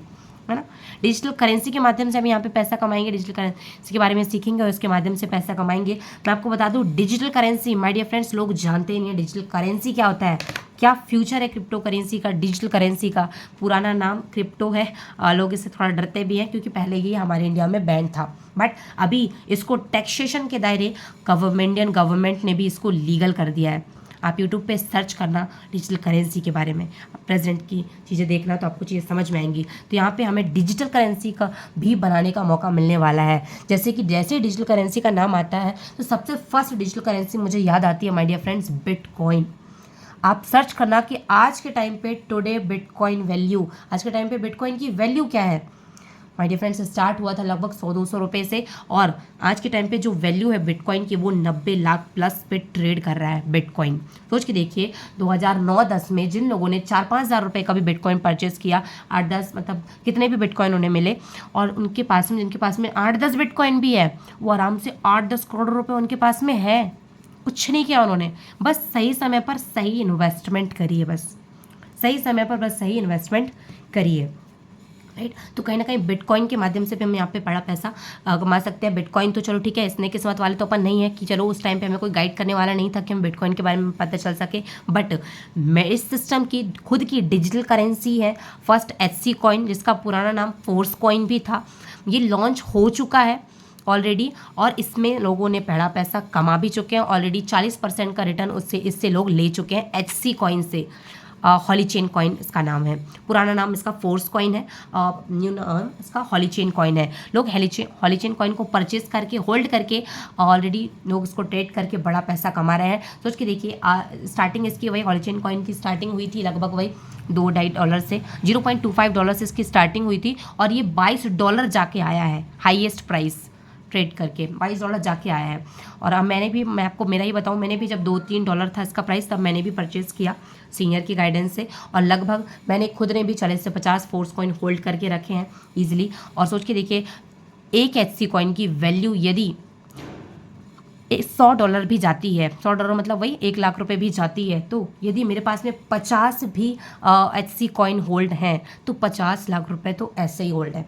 है ना। डिजिटल करेंसी के माध्यम से हम यहाँ पे पैसा कमाएंगे, डिजिटल करेंसी के बारे में सीखेंगे और इसके माध्यम से पैसा कमाएंगे। मैं आपको बता दूं digital currency, my dear friends, लोग जानते ही नहीं है डिजिटल करेंसी क्या होता है, क्या फ्यूचर है क्रिप्टो करेंसी का, डिजिटल करेंसी का। पुराना नाम क्रिप्टो है, लोग इससे थोड़ा डरते भी हैं क्योंकि पहले ही हमारे इंडिया में बैन था, बट अभी इसको टैक्सेशन के दायरे इंडियन गवर्नमेंट ने भी इसको लीगल कर दिया है। आप यूट्यूब पे सर्च करना डिजिटल करेंसी के बारे में, प्रेजेंट की चीज़ें देखना तो आपको चीज़ें समझ में आएंगी। तो यहाँ पे हमें डिजिटल करेंसी का भी बनाने का मौका मिलने वाला है। जैसे डिजिटल करेंसी का नाम आता है तो सबसे फर्स्ट डिजिटल करेंसी मुझे याद आती है माय डियर फ्रेंड्स, बिटकॉइन। आप सर्च करना कि आज के टाइम पे टुडे बिटकॉइन वैल्यू, आज के टाइम पे बिटकॉइन की वैल्यू क्या है। माय डियर फ्रेंड्स, स्टार्ट हुआ था लगभग 100-200 रुपये से, और आज के टाइम पे जो वैल्यू है बिटकॉइन की वो 90 लाख प्लस पे ट्रेड कर रहा है बिटकॉइन। सोच के देखिए 2009-10 में जिन लोगों ने 4-5 हज़ार रुपये का भी बिटकॉइन परचेस किया, 8-10 मतलब कितने भी बिटकॉइन उन्हें मिले, और उनके पास में जिनके पास में 8-10 बिटकॉइन भी है वो आराम से 8-10 करोड़ रुपये उनके पास में है। कुछ नहीं किया उन्होंने, बस सही समय पर सही इन्वेस्टमेंट करिए, बस सही समय पर बस सही इन्वेस्टमेंट करिए, राइट। तो कहीं ना कहीं बिटकॉइन के माध्यम से भी हम यहाँ पे बड़ा पैसा कमा सकते हैं। बिटकॉइन तो चलो ठीक है, इसने किस्मत वाले तो अपन नहीं है कि चलो उस टाइम पे हमें कोई गाइड करने वाला नहीं था कि हम बिटकॉइन के बारे में पता चल सके, बट मैं इस सिस्टम की खुद की डिजिटल करेंसी है फर्स्ट HC कॉइन, जिसका पुराना नाम फोर्स कॉइन भी था। ये लॉन्च हो चुका है ऑलरेडी और इसमें लोगों ने बड़ा पैसा कमा भी चुके हैं ऑलरेडी। 40% का रिटर्न इससे लोग ले चुके हैं HC कॉइन से। हॉली चेन कॉइन इसका नाम है, पुराना नाम इसका फोर्स कॉइन है, न्यू नाम इसका हॉली चेन कॉइन है। लोग हॉली चेन कॉइन को परचेज करके होल्ड करके ऑलरेडी लोग इसको ट्रेड करके बड़ा पैसा कमा रहे हैं। सोच के देखिए स्टार्टिंग इसकी वही हॉली चेन कॉइन की स्टार्टिंग हुई थी लगभग वही $2.5 से, $0.25 से इसकी स्टार्टिंग हुई थी और ये $22 जाके आया है, हाईएस्ट प्राइस ट्रेड करके $22 जाके आया है। और अब मैं आपको मेरा ही बताऊं, मैंने भी जब $2-3 था इसका प्राइस तब मैंने भी परचेज़ किया सीनियर की गाइडेंस से, और लगभग मैंने खुद ने भी 40 से 50 फोर्स कॉइन होल्ड करके रखे हैं ईजिली। और सोच के देखिए एक HC कॉइन की वैल्यू यदि $100 भी जाती है, $100 मतलब वही 1 लाख रुपए भी जाती है, तो यदि मेरे पास में 50 भी HC कॉइन होल्ड हैं तो 50 लाख रुपए तो ऐसे ही होल्ड है।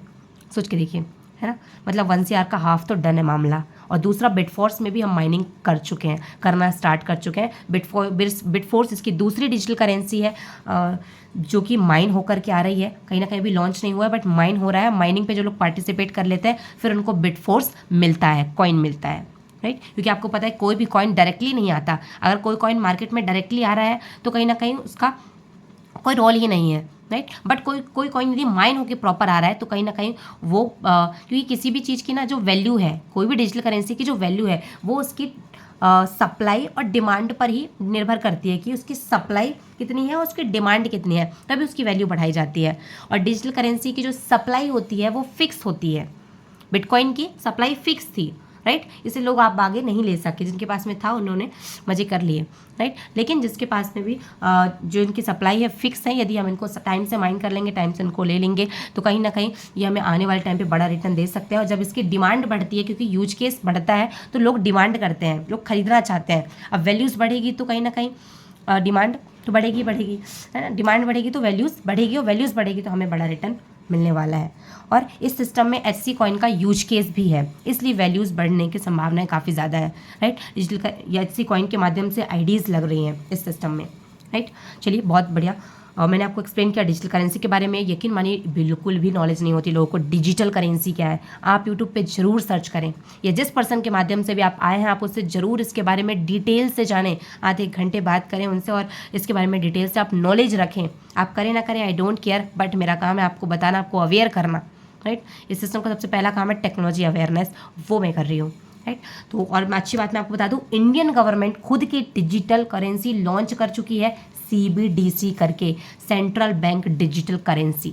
सोच के देखिए है ना, मतलब 1 CR का हाफ तो डन है मामला। और दूसरा बिटफोर्स में भी हम माइनिंग कर चुके हैं, करना स्टार्ट कर चुके हैं। बिटफोर्स इसकी दूसरी डिजिटल करेंसी है जो कि माइन होकर के आ रही है, कहीं ना कहीं भी लॉन्च नहीं हुआ है बट माइन हो रहा है। माइनिंग पे जो लोग पार्टिसिपेट कर लेते हैं फिर उनको बिटफोर्स मिलता है, कॉइन मिलता है, राइट। क्योंकि आपको पता है कोई भी कॉइन डायरेक्टली नहीं आता। अगर कोई कॉइन मार्केट में डायरेक्टली आ रहा है तो कहीं ना कहीं उसका कोई रोल ही नहीं है, राइट। बट कोई कॉइन यदि माइन होकर प्रॉपर आ रहा है तो कहीं ना कहीं वो क्योंकि किसी भी चीज़ की ना जो वैल्यू है, कोई भी डिजिटल करेंसी की जो वैल्यू है वो उसकी सप्लाई और डिमांड पर ही निर्भर करती है कि उसकी सप्लाई कितनी है और उसकी डिमांड कितनी है, तभी उसकी वैल्यू बढ़ाई जाती है। और डिजिटल करेंसी की जो सप्लाई होती है वो फिक्स होती है। बिटकॉइन की सप्लाई फिक्स थी, राइट। इसे लोग आप आगे नहीं ले सके, जिनके पास में था उन्होंने मजे कर लिए, राइट। लेकिन जिसके पास में भी जो इनकी सप्लाई है फिक्स है, यदि हम इनको टाइम से माइन कर लेंगे, टाइम से इनको ले लेंगे तो कहीं ना कहीं ये हमें आने वाले टाइम पे बड़ा रिटर्न दे सकते हैं। और जब इसकी डिमांड बढ़ती है, क्योंकि यूज केस बढ़ता है तो लोग डिमांड करते हैं, लोग खरीदना चाहते हैं। अब वैल्यूज़ बढ़ेगी तो कहीं ना कहीं डिमांड तो बढ़ेगी है ना, डिमांड बढ़ेगी तो वैल्यूज़ बढ़ेगी और वैल्यूज़ बढ़ेगी तो हमें बड़ा रिटर्न मिलने वाला है। और इस सिस्टम में HC कॉइन का यूज केस भी है, इसलिए वैल्यूज़ बढ़ने की संभावनाएं काफ़ी ज़्यादा है, राइट। डिजिटल का HC कॉइन के माध्यम से आईडीज़ लग रही हैं इस सिस्टम में, राइट। चलिए बहुत बढ़िया। मैंने आपको एक्सप्लेन किया डिजिटल करेंसी के बारे में। यकीन मानिए बिल्कुल भी नॉलेज नहीं होती लोगों को डिजिटल करेंसी क्या है। आप यूट्यूब पे ज़रूर सर्च करें, या जिस पर्सन के माध्यम से भी आप आए हैं आप उससे ज़रूर इसके बारे में डिटेल से जानें। आधे घंटे बात करें उनसे और इसके बारे में डिटेल से आप नॉलेज रखें। आप करें ना करें आई डोंट केयर, बट मेरा काम है आपको बताना, आपको अवेयर करना, राइट। इस सिस्टम का सबसे पहला काम है टेक्नोलॉजी अवेयरनेस, वो मैं कर रही हूँ, राइट। तो और अच्छी बात मैं आपको बता दूं, इंडियन गवर्नमेंट खुद की डिजिटल करेंसी लॉन्च कर चुकी है, CBDC करके, सेंट्रल बैंक डिजिटल करेंसी।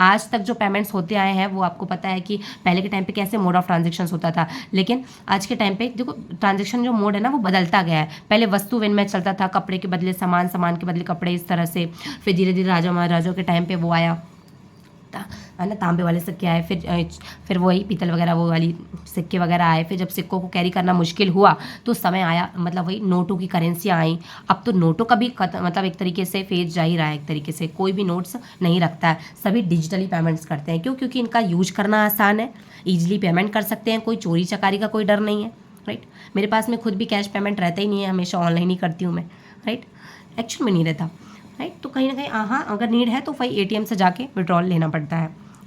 आज तक जो पेमेंट्स होते आए हैं वो आपको पता है कि पहले के टाइम पे कैसे मोड ऑफ ट्रांजेक्शन्स होता था, लेकिन आज के टाइम पे देखो ट्रांजेक्शन जो मोड है ना वो बदलता गया है। पहले वस्तु विनिमय चलता था, कपड़े के बदले सामान, सामान के बदले कपड़े, इस तरह से। फिर धीरे धीरे राजा महाराजाओं के टाइम पे वो आया है ना, तांबे वाले सिक्के आए, फिर वही पीतल वगैरह वो वाली सिक्के वगैरह आए। फिर जब सिक्कों को कैरी करना मुश्किल हुआ तो समय आया, मतलब वही नोटों की करेंसियाँ आई। अब तो नोटों का भी मतलब एक तरीके से फेज जा ही रहा है, एक तरीके से कोई भी नोट्स नहीं रखता है, सभी डिजिटली पेमेंट्स करते हैं। क्यों? क्योंकि इनका यूज करना आसान है, ईजिली पेमेंट कर सकते हैं, कोई चोरी चकारी का कोई डर नहीं है, राइट। मेरे पास में खुद भी कैश पेमेंट रहता ही नहीं है, हमेशा ऑनलाइन ही करती हूँ मैं, राइट। एक्चुअल में नहीं रहता, राइट। तो कहीं ना कहीं हाँ अगर नीड है तो वही ATM से जाके विड्रॉल लेना पड़ता है,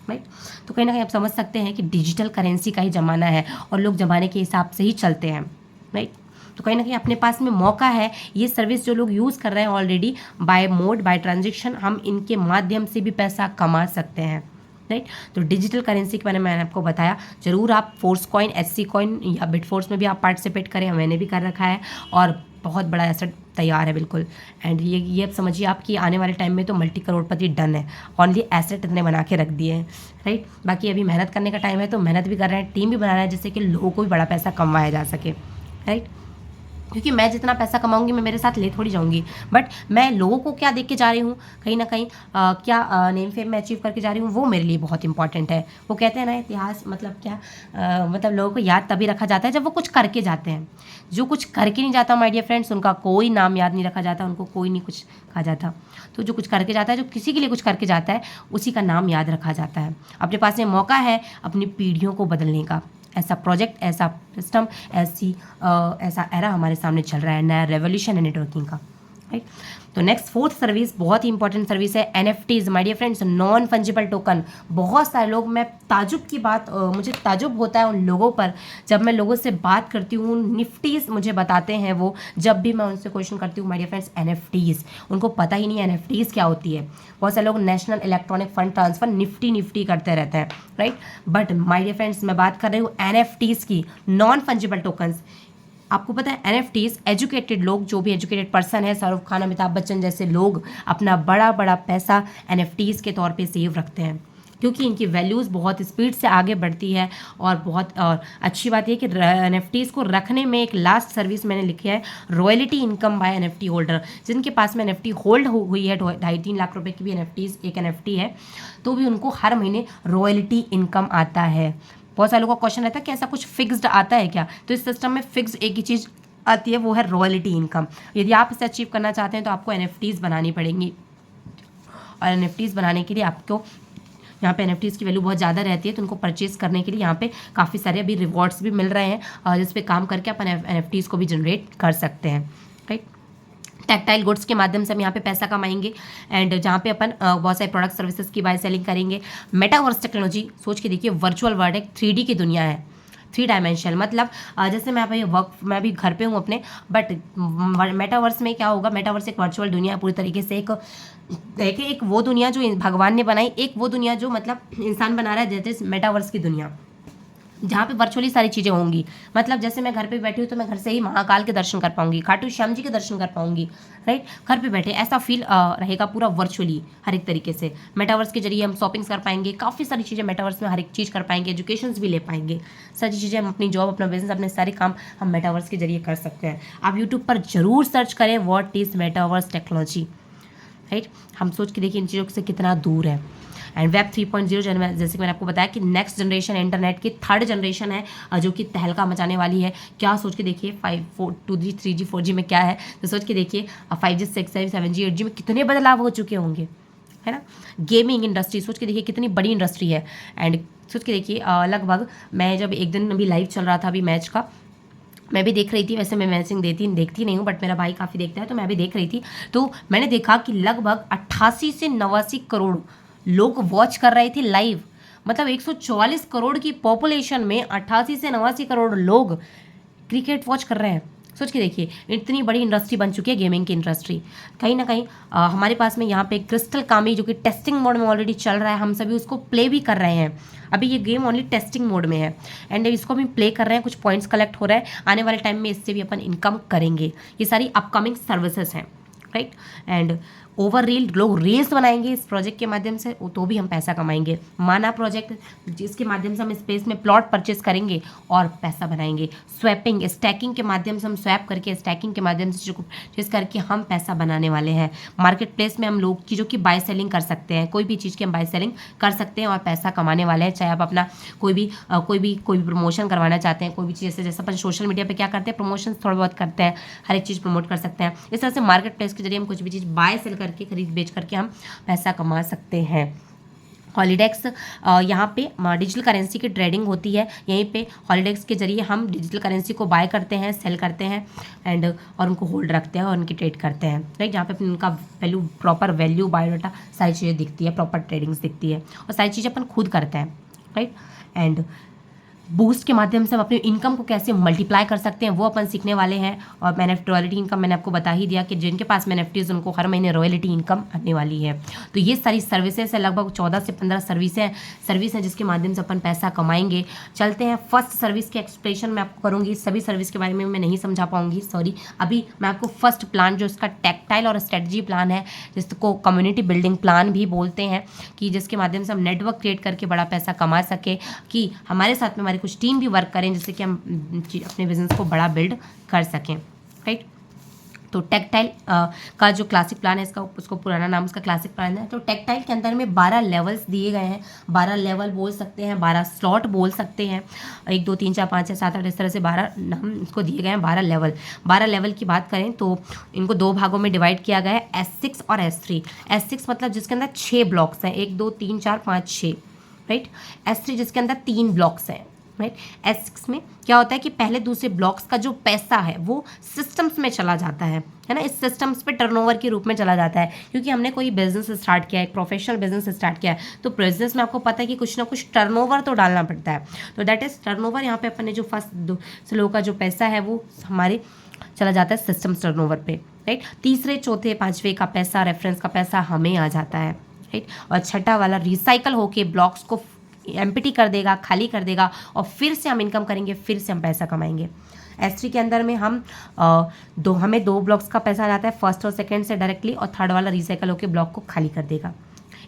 राइट। तो कहीं ना कहीं आप समझ सकते हैं कि डिजिटल करेंसी का ही ज़माना है और लोग ज़माने के हिसाब से ही चलते हैं, राइट। तो कहीं ना कहीं अपने पास में मौका है, ये सर्विस जो लोग यूज़ कर रहे हैं already, by mode by transaction हम इनके माध्यम से भी पैसा कमा सकते हैं, राइट। तो डिजिटल करेंसी के बारे में मैंने आपको बताया। ज़रूर आप फोर्स कॉइन, HC कॉइन या बिटफोर्स में भी आप पार्टिसिपेट करें, मैंने भी कर रखा है और बहुत बड़ा एसेट तैयार है बिल्कुल। एंड ये अब समझिए आप कि आने वाले टाइम में तो मल्टी करोड़पति डन है, ओनली एसेट इतने बना के रख दिए हैं, राइट। बाकी अभी मेहनत करने का टाइम है तो मेहनत भी कर रहे हैं, टीम भी बना रहे हैं जिससे कि लोगों को भी बड़ा पैसा कमाया जा सके, राइट। क्योंकि मैं जितना पैसा कमाऊंगी मैं मेरे साथ ले थोड़ी जाऊंगी, बट मैं लोगों को क्या देख के जा रही हूँ, कहीं ना कहीं क्या नेम फेम मैं अचीव करके जा रही हूँ, वो मेरे लिए बहुत इंपॉर्टेंट है। वो कहते हैं ना इतिहास मतलब क्या, मतलब लोगों को याद तभी रखा जाता है जब वो कुछ करके जाते हैं। जो कुछ करके नहीं जाता माय डियर फ्रेंड्स, उनका कोई नाम याद नहीं रखा जाता, उनको कोई नहीं कुछ कहा जाता। तो जो कुछ करके जाता है, जो किसी के लिए कुछ करके जाता है, उसी का नाम याद रखा जाता है। अपने पास में मौका है अपनी पीढ़ियों को बदलने का, ऐसा प्रोजेक्ट, ऐसा सिस्टम, ऐसा एरा हमारे सामने चल रहा है, नया रेवोल्यूशन है नेटवर्किंग का, राइट। तो नेक्स्ट फोर्थ सर्विस बहुत ही इंपॉर्टेंट सर्विस है NFTs, my dear friends, non fungible token. बहुत सारे लोग, मैं ताजुब की बात, मुझे ताजुब होता है उन लोगों पर जब मैं लोगों से बात करती हूँ, निफ्टीज मुझे बताते हैं वो, जब भी मैं उनसे क्वेश्चन करती हूँ माय डियर फ्रेंड्स NFTs, उनको पता ही नहीं है NFTs क्या होती है। बहुत सारे लोग national electronic fund transfer NEFT करते रहते हैं, right. But my dear friends मैं बात कर रही हूँ NFTs की, नॉन फंजिबल टोकन्स। आपको पता है NFTs, एजुकेटेड लोग, जो भी एजुकेटेड पर्सन है, शाहरुख खान, अमिताभ बच्चन जैसे लोग अपना बड़ा बड़ा पैसा NFTs के तौर पे सेव रखते हैं, क्योंकि इनकी वैल्यूज़ बहुत स्पीड से आगे बढ़ती है। और बहुत और अच्छी बात यह कि NFTs को रखने में एक लास्ट सर्विस मैंने लिखी है, royalty income by NFT holder. जिनके पास में NFT होल्ड हुई है 2.5-3 लाख रुपए की भी NFTs, एक NFT है, तो भी उनको हर महीने रॉयल्टी इनकम आता है। बहुत सारे लोगों का क्वेश्चन रहता है कि ऐसा कुछ फिक्स्ड आता है क्या, तो इस सिस्टम में फिक्स एक ही चीज़ आती है, वो है रॉयल्टी इनकम। यदि आप इसे अचीव करना चाहते हैं तो आपको NFTs बनानी पड़ेंगी, और NFTs बनाने के लिए आपको यहाँ पे एनएफटीज़ की वैल्यू बहुत ज़्यादा रहती है, तो उनको परचेज करने के लिए यहाँ पे काफ़ी सारे अभी रिवॉर्ड्स भी मिल रहे हैं, और जिस पे काम करके अपन एनएफटीज़ को भी जनरेट कर सकते हैं, राइट। टेक्टाइल गुड्स के माध्यम से हम यहाँ पे पैसा कमाएंगे, एंड जहाँ पे अपन बहुत सारे प्रोडक्ट सर्विसेज की बाय सेलिंग करेंगे। मेटावर्स टेक्नोलॉजी, सोच के देखिए, वर्चुअल वर्ल्ड एक 3D की दुनिया है, 3 डायमेंशनल, मतलब जैसे मैं अभी मैं भी घर पे हूँ अपने, बट मेटावर्स में क्या होगा, मेटावर्स एक वर्चुअल दुनिया है पूरी तरीके से, एक वो दुनिया जो भगवान ने बनाई, एक वो दुनिया जो मतलब इंसान बना रहा है, जैसे मेटावर्स की दुनिया, जहाँ पे वर्चुअली सारी चीज़ें होंगी। मतलब जैसे मैं घर पे बैठी हूँ तो मैं घर से ही महाकाल के दर्शन कर पाऊंगी, खाटू श्याम जी के दर्शन कर पाऊंगी, राइट, घर पे बैठे, ऐसा फील रहेगा पूरा वर्चुअली हर एक तरीके से। मेटावर्स के जरिए हम शॉपिंग्स कर पाएंगे, काफ़ी सारी चीज़ें मेटावर्स में हर एक चीज़ कर पाएंगे, एजुकेशंस भी ले पाएंगे, सारी चीज़ें हम अपनी जॉब, अपना बिजनेस, अपने सारे काम हम मेटावर्स के जरिए कर सकते हैं। आप यूट्यूब पर जरूर सर्च करें what is metaverse technology, right. हम सोच के देखिए इन चीज़ों से कितना दूर है। एंड वेब 3.0 जैसे कि मैंने आपको बताया कि नेक्स्ट जनरेशन इंटरनेट की 3rd जनरेशन है, जो कि तहलका मचाने वाली है। क्या सोच के देखिए, 5, 4, 2G, 3G, 4G में क्या है, तो सोच के देखिए 5G, 6G, 7G, 8G में कितने बदलाव हो चुके होंगे, है ना। गेमिंग इंडस्ट्री, सोच के देखिए कितनी बड़ी इंडस्ट्री है। एंड सोच के देखिए लगभग मैं जब एक दिन अभी लाइव चल रहा था अभी मैच का, मैं भी देख रही थी, वैसे मैं मैचिंग देखती नहीं हूँ, बट मेरा भाई काफ़ी देखता है, तो मैं भी देख रही थी, तो मैंने देखा कि लगभग 88 से 89 करोड़ लोग वॉच कर रहे थे लाइव। मतलब 144 करोड़ की पॉपुलेशन में 88 से 89 करोड़ लोग क्रिकेट वॉच कर रहे हैं। सोच के देखिए इतनी बड़ी इंडस्ट्री बन चुकी है गेमिंग की इंडस्ट्री। कहीं ना कहीं हमारे पास में यहाँ पे क्रिस्टल कामी जो कि टेस्टिंग मोड में ऑलरेडी चल रहा है, हम सभी उसको प्ले भी कर रहे हैं। अभी ये गेम ओनली टेस्टिंग मोड में है, एंड इसको हम प्ले कर रहे हैं, कुछ पॉइंट्स कलेक्ट हो रहा है, आने वाले टाइम में इससे भी अपन इनकम करेंगे। ये सारी अपकमिंग सर्विसेज हैं, राइट। एंड ओवर रील लोग रील्स बनाएंगे इस प्रोजेक्ट के माध्यम से, तो भी हम पैसा कमाएंगे। माना प्रोजेक्ट, जिसके माध्यम से हम स्पेस में प्लॉट परचेस करेंगे और पैसा बनाएंगे। स्वैपिंग, स्टैकिंग के माध्यम से हम स्वैप करके, स्टैकिंग के माध्यम से परचेस करके हम पैसा बनाने वाले हैं। मार्केट प्लेस में हम लोग चीज़ों की बाय सेलिंग कर सकते हैं, कोई भी चीज़ की हम बाय सेलिंग कर सकते हैं और पैसा कमाने वाले हैं। चाहे आप अपना कोई भी प्रमोशन करवाना चाहते हैं, कोई भी चीज़, जैसे अपन सोशल मीडिया पर क्या करते हैं, प्रमोशन थोड़ा बहुत करते हैं, हर एक चीज़ प्रमोट कर सकते हैं। इस तरह से मार्केट प्लेस के जरिए हम कुछ भी चीज़ बाय सेल करके, खरीद बेच करके हम पैसा कमा सकते हैं। हॉलीडेक्स, यहाँ पे डिजिटल करेंसी की ट्रेडिंग होती है। यहीं पे हॉलीडेक्स के जरिए हम डिजिटल करेंसी को बाय करते हैं, सेल करते हैं, एंड और उनको होल्ड रखते हैं और उनकी ट्रेड करते हैं, राइट। जहाँ पे उनका वैल्यू, प्रॉपर वैल्यू, बायोडाटा, सारी चीज़ें दिखती है, प्रॉपर ट्रेडिंग्स दिखती है, और सारी चीज़ें अपन खुद करते हैं, राइट। एंड बूस्ट के माध्यम से हम अपनी इनकम को कैसे मल्टीप्लाई कर सकते हैं वो अपन सीखने वाले हैं। और मैंने रॉयल्टी इनकम मैंने आपको बता ही दिया कि जिनके पास में एनएफटीज उनको हर महीने रॉयल्टी इनकम आने वाली है। तो ये सारी सर्विसेज है, लगभग 14 से 15 सर्विस हैं जिसके माध्यम से अपन पैसा कमाएंगे। चलते हैं फर्स्ट सर्विस के एक्सप्लेनेशन मैं आपको करूँगी, सभी सर्विस के बारे में मैं नहीं समझा पाऊंगी, सॉरी। अभी मैं आपको फर्स्ट प्लान जो इसका टेक्टाइल और स्ट्रेटजी प्लान है, जिसको कम्युनिटी बिल्डिंग प्लान भी बोलते हैं, कि जिसके माध्यम से हम नेटवर्क क्रिएट करके बड़ा पैसा कमा सके, कि हमारे साथ में हमारी कुछ टीम भी वर्क करें, जिससे कि हम अपने बिजनेस को बड़ा बिल्ड कर सकें, राइट। तो टेक्टाइल का जो क्लासिक प्लान है, इसका उसको पुराना नाम उसका क्लासिक प्लान है। तो टेक्टाइल के अंदर में 12 लेवल्स दिए गए हैं, 12 लेवल बोल सकते हैं, 12 स्लॉट बोल सकते हैं, 1 2 3 4 5 6 7 8 इस तरह से 12 नाम इसको दिए गए हैं। 12 लेवल की बात करें तो इनको 2 भागों में डिवाइड किया गया है, S6 और S3। S6 मतलब जिसके अंदर 6 ब्लॉक्स हैं, 1 2 3 4 5 6, राइट। S3 जिसके अंदर 3 ब्लॉक्स हैं, राइट। S6 में क्या होता है कि पहले दूसरे ब्लॉक्स का जो पैसा है वो सिस्टम्स में चला जाता है ना, इस सिस्टम्स पे टर्नओवर के रूप में चला जाता है, क्योंकि हमने कोई बिजनेस स्टार्ट किया है, एक प्रोफेशनल बिजनेस स्टार्ट किया है, तो बिजनेस में आपको पता है कि कुछ ना कुछ टर्नओवर तो डालना पड़ता है। तो दैट इज टर्नओवर। यहाँ पे अपन ने जो फर्स्ट स्लो का जो पैसा है वो हमारे चला जाता है सिस्टम्स टर्नओवर पे, राइट। तीसरे चौथे पाँचवें का पैसा, रेफरेंस का पैसा हमें आ जाता है, राइट। और छठा वाला रिसाइकल होके ब्लॉक्स को एम्प्टी कर देगा, खाली कर देगा, और फिर से हम इनकम करेंगे, फिर से हम पैसा कमाएंगे। S3 के अंदर में हमें 2 ब्लॉक्स का पैसा आ जाता है, फर्स्ट और सेकंड से डायरेक्टली, और थर्ड वाला रिसाइकल होकर ब्लॉक को खाली कर देगा।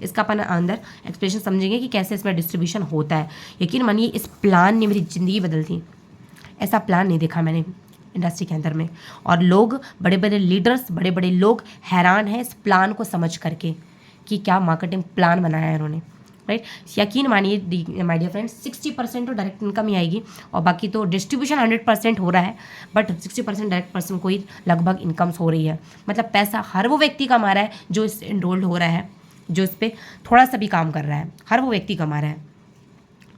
इसका अपन अंदर एक्सप्लेनेशन समझेंगे कि कैसे इसमें डिस्ट्रीब्यूशन होता है। यकीन मानिए इस प्लान ने मेरी ज़िंदगी बदल दी। ऐसा प्लान नहीं देखा मैंने इंडस्ट्री के अंदर में, और लोग, बड़े बड़े लीडर्स, बड़े बड़े लोग हैरान हैं इस प्लान को समझ करके कि क्या मार्केटिंग प्लान बनाया है इन्होंने, राइट। यकीन मानिए माय डियर फ्रेंड्स, 60% तो डायरेक्ट इनकम ही आएगी, और बाकी तो डिस्ट्रीब्यूशन 100% हो रहा है, बट 60% डायरेक्ट पर्सन को ही लगभग इनकम्स हो रही है। मतलब पैसा हर वो व्यक्ति कमा रहा है जो इस इनरोल्ड हो रहा है, जो इस पर थोड़ा सा भी काम कर रहा है, हर वो व्यक्ति कमा रहा है,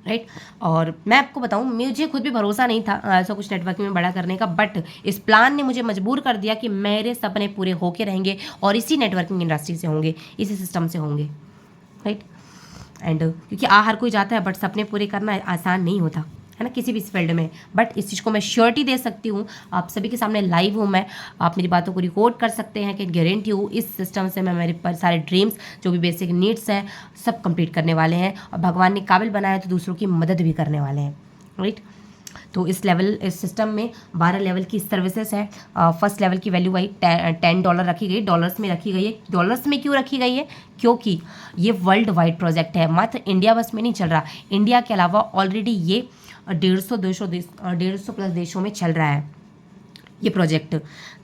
राइट। और मैं आपको बताऊं, मुझे खुद भी भरोसा नहीं था ऐसा कुछ नेटवर्किंग में बड़ा करने का, बट इस प्लान ने मुझे मजबूर कर दिया कि मेरे सपने पूरे होके रहेंगे और इसी नेटवर्किंग इंडस्ट्री से होंगे, इसी सिस्टम से होंगे, राइट। एंड क्योंकि हर कोई जाता है, बट सपने पूरे करना आसान नहीं होता है ना, किसी भी फील्ड में। बट इस चीज़ को मैं श्योरिटी दे सकती हूँ, आप सभी के सामने लाइव हूँ मैं, आप मेरी बातों को रिकॉर्ड कर सकते हैं कि गारंटी हूँ इस सिस्टम से मैं मेरे पर सारे ड्रीम्स जो भी बेसिक नीड्स हैं सब कंप्लीट करने वाले हैं, और भगवान ने काबिल बनाया तो दूसरों की मदद भी करने वाले हैं, राइट। तो इस सिस्टम में 12 लेवल की सर्विसेज है। फर्स्ट लेवल की वैल्यू वही $10 रखी गई, डॉलर्स में रखी गई है। डॉलर्स में क्यों रखी गई है? क्योंकि ये वर्ल्ड वाइड प्रोजेक्ट है, मात्र इंडिया बस में नहीं चल रहा, इंडिया के अलावा ऑलरेडी ये 150 प्लस देशों में चल रहा है ये प्रोजेक्ट।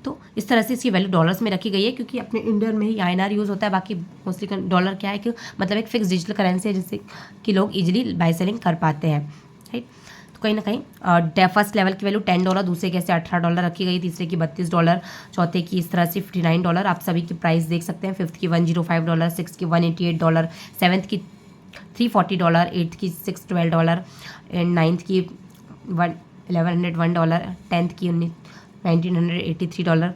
तो इस तरह से इसकी वैल्यू डॉलर्स में रखी गई है, क्योंकि अपने इंडिया में ही INR यूज़ होता है, बाकी मोस्टली डॉलर क्या है कि मतलब एक फिक्स डिजिटल करेंसी है जिससे कि लोग इजीली बाय सेलिंग कर पाते हैं, राइट। तो कहीं ना कहीं फर्स्ट लेवल की वैल्यू $10, दूसरे की ऐसे $18 रखी गई, तीसरे की $32, चौथे की इस तरह से $59। आप सभी की प्राइस देख सकते हैं, फिफ्थ की $105, सिक्स की $188, सेवन्थ की $340, एट्थ की $612 एंड नाइन्थ की $1101, टेंथ की $1983,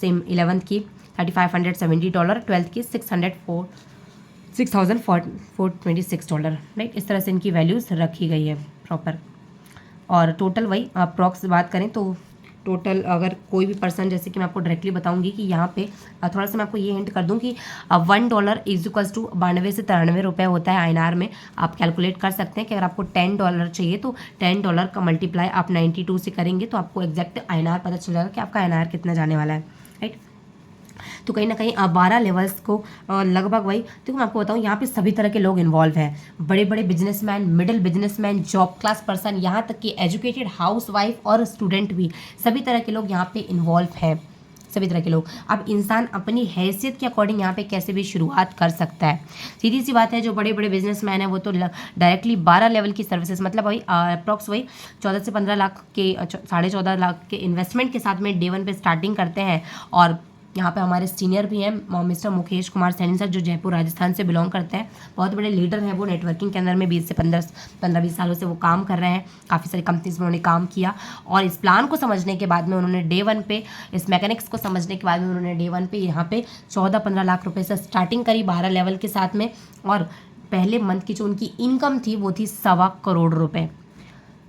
सेम 11th की $3570, ट्वेल्थ की $6426, राइट। इस तरह से इनकी वैल्यूज़ रखी गई है प्रॉपर। और टोटल वही अप्रॉक्स बात करें तो टोटल अगर कोई भी पर्सन, जैसे कि मैं आपको डायरेक्टली बताऊंगी कि यहाँ पे थोड़ा सा मैं आपको ये हिंट कर दूं कि $1 इज इक्वल्स टू 92 से 93 रुपये होता है INR में। आप कैलकुलेट कर सकते हैं कि अगर आपको $10 चाहिए तो $10 का मल्टीप्लाई आप 92 से करेंगे तो आपको एग्जैक्ट INR पता चल जाएगा कि आपका INR कितना जाने वाला है, राइट। तो कहीं ना कहीं 12 लेवल्स को लगभग वही, देखो मैं आपको बताऊँ यहाँ पे सभी तरह के लोग इन्वॉल्व हैं, बड़े बड़े businessman, middle businessman, job class person, यहाँ तक कि एजुकेटेड हाउसवाइफ और स्टूडेंट भी, सभी तरह के लोग यहाँ पे इन्वॉल्व हैं, सभी तरह के लोग। अब इंसान अपनी हैसियत के अकॉर्डिंग यहाँ पे कैसे भी शुरुआत कर सकता है। सीधी सी बात है, जो बड़े बड़े बिजनेसमैन हैं वो तो डायरेक्टली 12 लेवल की सर्विसेज, मतलब वही अप्रॉक्स वही 14 से 15 लाख के 14.5 लाख के इन्वेस्टमेंट के साथ में Day 1 पे स्टार्टिंग करते हैं। और यहाँ पे हमारे सीनियर भी हैं मिस्टर मुकेश कुमार सैनी सर, जो जयपुर राजस्थान से बिलोंग करते हैं, बहुत बड़े लीडर हैं वो नेटवर्किंग के अंदर में 20 से 15-20 सालों से वो काम कर रहे हैं, काफ़ी सारी कंपनीज में उन्होंने काम किया। और इस प्लान को समझने के बाद में उन्होंने Day 1 पे, इस मैकेनिक्स को समझने के बाद में उन्होंने Day 1 पे यहाँ पे 14-15 लाख रुपये से स्टार्टिंग करी 12 लेवल के साथ में। और पहले मंथ की जो उनकी इनकम थी वो थी ₹1.25 करोड़।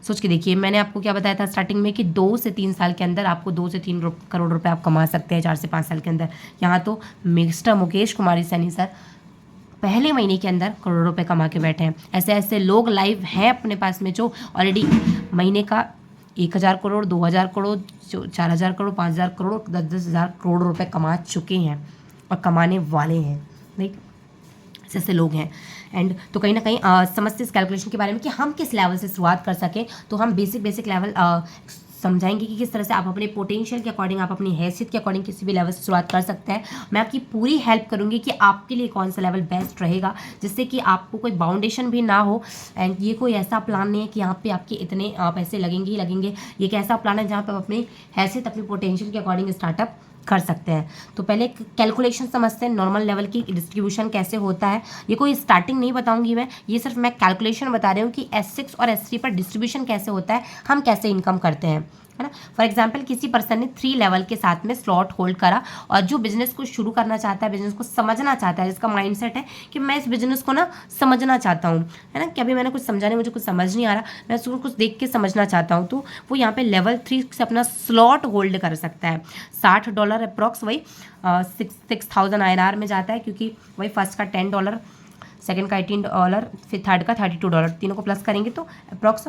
सोच के देखिए, मैंने आपको क्या बताया था स्टार्टिंग में कि 2 से 3 साल के अंदर आपको 2 से 3 करोड़ रुपए आप कमा सकते हैं, 4 से 5 साल के अंदर। यहाँ तो मिस्टर मुकेश कुमार सैनी सर पहले महीने के अंदर करोड़ रुपए कमा के बैठे हैं। ऐसे ऐसे लोग लाइव हैं अपने पास में जो ऑलरेडी महीने का 1,000 करोड़, 2,000 करोड़, 4,000 करोड़, 5,000 करोड़, 10,000 करोड़ रुपए कमा चुके हैं और कमाने वाले हैं, राइट। ऐसे लोग हैं। एंड तो कहीं ना कहीं समझते इस कैलकुलेशन के बारे में कि हम किस लेवल से शुरुआत कर सकें, तो हम बेसिक लेवल समझाएंगे कि किस तरह से आप अपने पोटेंशियल के अकॉर्डिंग, आप अपनी हैसियत के अकॉर्डिंग किसी भी लेवल से शुरुआत कर सकते हैं। मैं आपकी पूरी हेल्प करूंगी कि आपके लिए कौन सा लेवल बेस्ट रहेगा, जिससे कि आपको कोई बाउंडेशन भी ना हो। एंड ये कोई ऐसा प्लान नहीं है कि यहाँ पे आपके इतने पैसे लगेंगे ही लगेंगे। ये एक ऐसा प्लान है जहाँ पे आप अपनी हैसियत, अपनी पोटेंशियल के अकॉर्डिंग स्टार्टअप कर सकते हैं। तो पहले कैलकुलेशन समझते हैं, नॉर्मल लेवल की डिस्ट्रीब्यूशन कैसे होता है। ये कोई स्टार्टिंग नहीं बताऊंगी मैं, ये सिर्फ मैं कैलकुलेशन बता रही हूँ कि S6 और S3 पर डिस्ट्रीब्यूशन कैसे होता है, हम कैसे इनकम करते हैं, है ना। फॉर एग्जाम्पल, किसी पर्सन ने 3 लेवल के साथ में स्लॉट होल्ड करा और जो बिजनेस को शुरू करना चाहता है, बिजनेस को समझना चाहता है, जिसका माइंडसेट है कि मैं इस बिजनेस को ना समझना चाहता हूँ, है ना, कि अभी मैंने कुछ समझा नहीं, मुझे कुछ समझ नहीं आ रहा, मैं उसको कुछ देख के समझना चाहता हूँ, तो वो यहाँ पे लेवल 3 से अपना स्लॉट होल्ड कर सकता है। $60 अप्रॉक्स वही 6,000 INR में जाता है, क्योंकि वही फर्स्ट का $10, सेकेंड का $18, फिर थर्ड का $32, तीनों को प्लस करेंगे तो अप्रॉक्स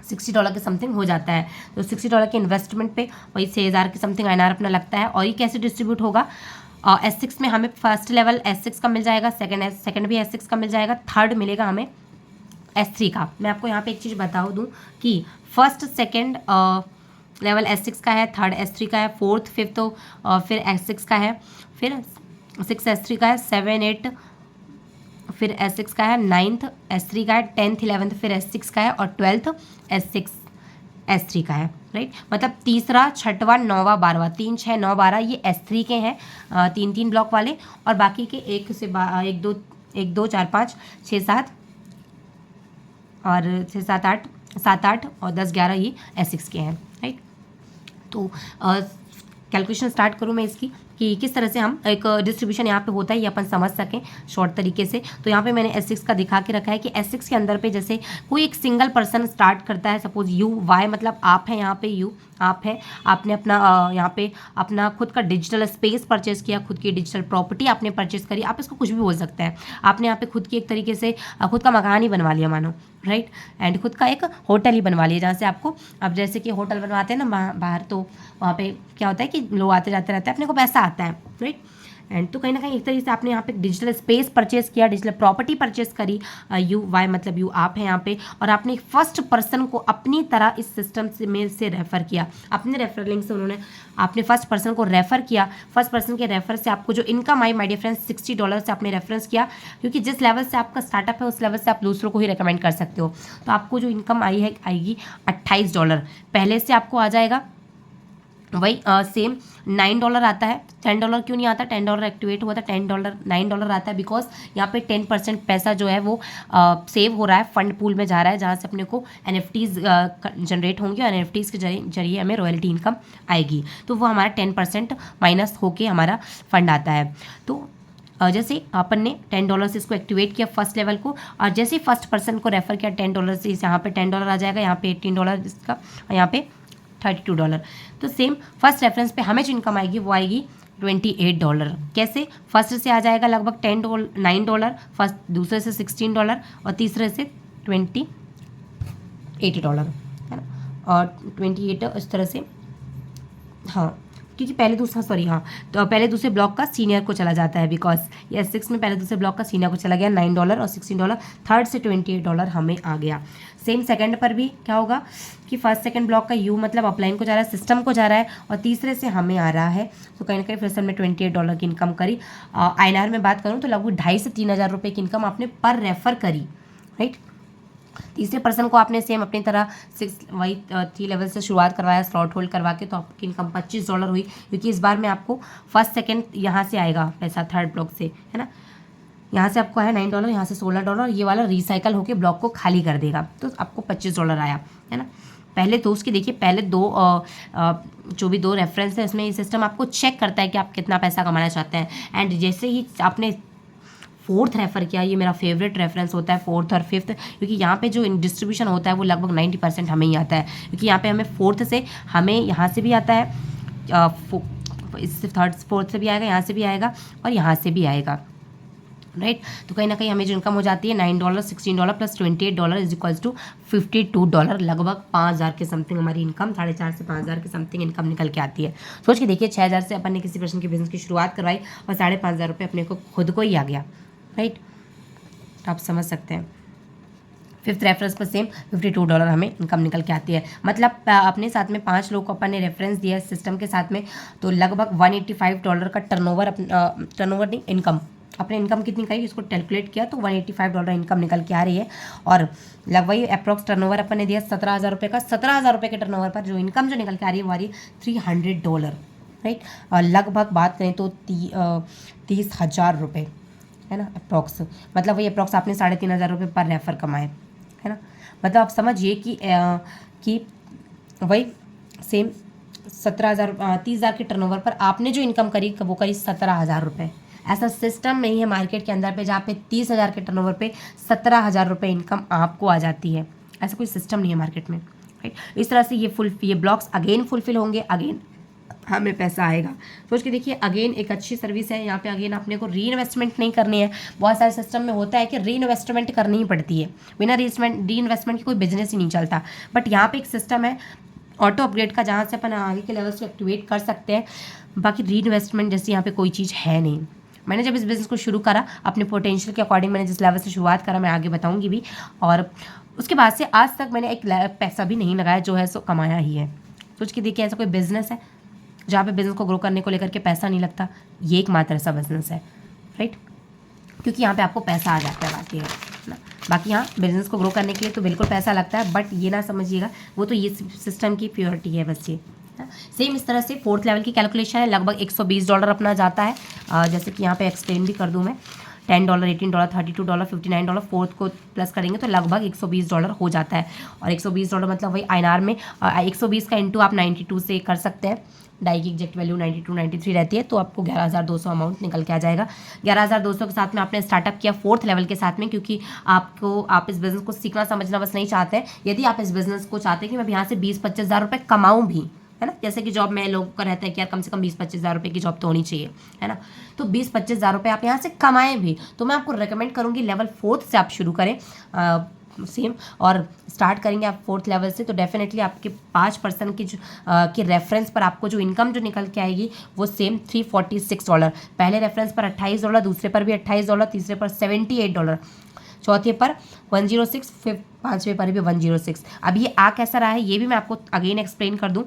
$60 के समथिंग हो जाता है। तो $60 के इन्वेस्टमेंट पे वही 6,000 के समथिंग INR अपना लगता है। और ये कैसे डिस्ट्रीब्यूट होगा, S6 में हमें फर्स्ट लेवल S6 का मिल जाएगा, सेकंड भी S6 का मिल जाएगा, थर्ड मिलेगा हमें S3 का। मैं आपको यहाँ पे एक चीज़ बता दूँ कि फर्स्ट सेकेंड लेवल S6 का है, थर्ड S3 का है, फोर्थ फिफ्थ तो फिर S6 का है, फिर 6 S3 का है, 7 8 फिर S6 का है, 9th S3 का है, 10th 11th फिर S6 का है, और 12th S6 S3 का है, राइट। मतलब तीसरा, छठवां, नौवां, 12वां, 3, 6, 9, 12 ये S3 के हैं, 3-3 ब्लॉक वाले, और बाकी के 1 2 4 5 6 7 और 6 7 8 7 8 और 10 11 ये S6 के हैं, राइट। तो कैलकुलेशन स्टार्ट करूँ मैं इसकी कि किस तरह से हम एक डिस्ट्रीब्यूशन यहाँ पे होता है ये अपन समझ सकें शॉर्ट तरीके से। तो यहाँ पे मैंने S6 का दिखा के रखा है कि S6 के अंदर पे जैसे कोई एक सिंगल पर्सन स्टार्ट करता है, सपोज UY मतलब आप हैं, यहाँ पे यू आप है, आपने अपना यहाँ पे अपना खुद का डिजिटल स्पेस परचेज किया, खुद की डिजिटल प्रॉपर्टी आपने परचेज करी, आप इसको कुछ भी बोल सकते हैं। आपने यहाँ पे खुद की एक तरीके से खुद का मकान ही बनवा लिया मानो, राइट, एंड खुद का एक होटल ही बनवा लिया, जहाँ से आपको, अब जैसे कि होटल बनवाते हैं ना बाहर, तो वहाँ पे क्या होता है कि लोग आते जाते रहते हैं, अपने को पैसा आता है, राइट। एंड तो कहीं ना कहीं एक तरीके से आपने यहाँ पे डिजिटल स्पेस परचेज किया, डिजिटल प्रॉपर्टी परचेज करी, UY मतलब यू आप हैं यहाँ पे, और आपने फर्स्ट पर्सन को अपनी तरह इस सिस्टम से में से रेफ़र किया, अपने रेफर लिंक से उन्होंने आपने फर्स्ट पर्सन को रेफ़र किया। फर्स्ट पर्सन के रेफर से आपको जो इनकम आई माय डियर फ्रेंड्स $60 से आपने रेफरेंस किया, क्योंकि जिस लेवल से आपका स्टार्टअप है उस लेवल से आप दूसरों को ही रिकमेंड कर सकते हो। तो आपको जो इनकम आई है आएगी $28। पहले से आपको आ जाएगा वही सेम $9 आता है। $10 क्यों नहीं आता? $10 एक्टिवेट हुआ था, $9 आता है बिकॉज यहाँ पे 10% पैसा जो है वो सेव हो रहा है, फंड पूल में जा रहा है, जहाँ से अपने को NFTs जनरेट होंगे और NFTs के जरिए हमें रॉयल्टी इनकम आएगी। तो वो हमारा 10% माइनस होके हमारा फंड आता है। तो जैसे अपन ने $10 से इसको एक्टिवेट किया फर्स्ट लेवल को, और जैसे ही फर्स्ट पर्सन को रेफर किया $10 से, यहाँ पे $10 आ जाएगा, यहाँ पे $18 इसका, और यहाँ पे $32। तो सेम फर्स्ट रेफरेंस पे हमें जो इनकम आएगी वो आएगी $28। कैसे? फर्स्ट से आ जाएगा लगभग $9, फर्स्ट दूसरे से $16 और तीसरे से $28 है ना, और 28 इस तरह से, हाँ, क्योंकि पहले दूसरा तो पहले दूसरे ब्लॉक का सीनियर को चला जाता है, बिकॉज ये S6 में पहले दूसरे ब्लॉक का सीनियर को चला गया $9 और $16, थर्ड से $28 हमें आ गया। सेम सेकंड पर भी क्या होगा कि फर्स्ट सेकंड ब्लॉक का U मतलब अपलाइन को जा रहा है, सिस्टम को जा रहा है, और तीसरे से हमें आ रहा है। तो कहीं ना कहीं फिर से हमने $28 की इनकम करी। INR में बात करूँ तो लगभग 2,500 से 3,000 रुपये की इनकम आपने पर रेफर करी, राइट। तीसरे पर्सन को आपने सेम अपनी तरह 3 लेवल से शुरुआत करवाया, स्लॉट होल्ड करवा के, तो आपकी इनकम $25 हुई, क्योंकि इस बार में आपको फर्स्ट सेकंड यहाँ से आएगा पैसा, थर्ड ब्लॉक से, है ना। यहाँ से आपको है $9, यहाँ से $16, ये वाला रिसाइकल होकर ब्लॉक को खाली कर देगा, तो आपको $25 आया, है ना। पहले तो उसकी देखिए, पहले जो भी 2 रेफरेंस है इसमें ये सिस्टम आपको चेक करता है कि आप कितना पैसा कमाना चाहते हैं। एंड जैसे ही आपने 4th रेफर किया, ये मेरा फेवरेट रेफरेंस होता है 4th और 5th, क्योंकि यहाँ पे जो डिस्ट्रीब्यूशन होता है वो लगभग 90% हमें ही आता है, क्योंकि यहाँ पे हमें 4th से, हमें यहाँ से भी आता है, इससे 3rd 4th से भी आएगा, यहाँ से भी आएगा और यहाँ से भी आएगा, राइट। तो कहीं ना कहीं हमें जो इनकम हो जाती है $9, $16 प्लस $28 इज इक्वल्स टू $52, लगभग 5,000 के समथिंग हमारी इनकम, 4,500 से 5,000 के समथिंग इनकम निकल के आती है। सोच के देखिए, 6,000 से अपन ने किसी पर्सन के बिजनेस की शुरुआत करवाई और 5,500 रुपये अपने को खुद को ही आ गया, राइट। आप समझ सकते हैं। 5th रेफरेंस पर सेम $52 हमें इनकम निकल के आती है। मतलब अपने साथ में 5 लोग को अपन ने रेफरेंस दिया है सिस्टम के साथ में, तो लगभग $185 का टर्नओवर नहीं, इनकम, अपने इनकम कितनी करी इसको कैलकुलेट किया तो $185 इनकम निकल के आ रही है। और लगभग अप्रॉक्स टर्नओवर अपन ने दिया 17,000 रुपये का, 17,000 रुपये के टर्नओवर पर जो इनकम जो निकल के आ रही है वो आ रही है $300, राइट। और लगभग बात करें तो 30,000 रुपये, है ना, अप्रॉक्स। मतलब वही अप्रॉक्स आपने 3,500 रुपये पर रेफर कमाए, है ना। मतलब आप समझिए कि वही सेम 30,000 के टर्नओवर पर आपने जो इनकम करी वो करी 17,000 रुपये। ऐसा सिस्टम नहीं है मार्केट के अंदर पे जहाँ पे 30,000 के टर्नओवर पे 17,000 रुपये इनकम आपको आ जाती है। ऐसा कोई सिस्टम नहीं है मार्केट में, राइट। इस तरह से ये ब्लॉक्स अगेन फुलफिल होंगे, अगेन हमें पैसा आएगा। सोच के देखिए, अगेन एक अच्छी सर्विस है। यहाँ पे अगेन अपने को री इन्वेस्टमेंट नहीं करनी है। बहुत सारे सिस्टम में होता है कि री इन्वेस्टमेंट करनी ही पड़ती है, बिना री इन्वेस्टमेंट की कोई बिजनेस ही नहीं चलता। बट यहाँ पे एक सिस्टम है ऑटो अपग्रेड का, जहाँ से अपन आगे के लेवल्स को एक्टिवेट कर सकते हैं। बाकी री इन्वेस्टमेंट जैसे यहाँ पे कोई चीज़ है नहीं। मैंने जब इस बिज़नेस को शुरू करा अपने पोटेंशियल के अकॉर्डिंग, मैंने जिस लेवल से शुरुआत करा मैं आगे बताऊंगी भी, और उसके बाद से आज तक मैंने एक पैसा भी नहीं लगाया, जो है सो कमाया ही है। सोच के देखिए, ऐसा कोई बिज़नेस है जहाँ पे बिज़नेस को ग्रो करने को लेकर के पैसा नहीं लगता? ये एकमात्र ऐसा बिज़नेस है, राइट, क्योंकि यहाँ पे आपको पैसा आ जाता है, बात ये है ना। बाकी यहाँ बिजनेस को ग्रो करने के लिए तो बिल्कुल पैसा लगता है, बट ये ना समझिएगा, वो तो ये सिस्टम की प्योरिटी है बस ये। सेम इस तरह से फोर्थ लेवल की कैलकुलेशन है, लगभग $120 अपना जाता है। जैसे कि यहाँ पे एक्सप्लेन भी कर दूँ मैं, $10, $18, $32, $59, फोर्थ को प्लस करेंगे तो लगभग $120 हो जाता है। और $120 मतलब वही INR में 120 का इंटू आप 92 से कर सकते हैं। डाई की एग्जैक्ट वैल्यू 92, 93 रहती है, तो आपको 11,200 अमाउंट निकल के आ जाएगा। 11,200 के साथ में आपने स्टार्टअप किया फोर्थ लेवल के साथ में, क्योंकि आप इस बिज़नेस को सीखना समझना बस नहीं चाहते हैं। यदि आप इस बिज़नेस को चाहते हैं कि मैं यहाँ से 20-25 हज़ार रुपये कमाऊँ भी, है ना, जैसे कि जॉब में लोगों का रहता है कि यार कम से कम 20-25 हज़ार रुपये की जॉब तो होनी चाहिए, है ना, तो 20-25 हज़ार रुपये आप यहाँ से कमाएं भी, तो मैं आपको रिकमेंड करूँगी लेवल फोर्थ से आप शुरू करें सेम, और स्टार्ट करेंगे आप फोर्थ लेवल से, तो डेफिनेटली आपके 5% की जो के रेफरेंस पर आपको जो इनकम जो निकल के आएगी वो सेम $346। पहले रेफरेंस पर $28, दूसरे पर भी $28, तीसरे पर $78, चौथे पर 106, फिर पाँचवें पर भी 106। अब ये आ कैसा रहा है ये भी मैं आपको अगेन एक्सप्लेन कर दूं।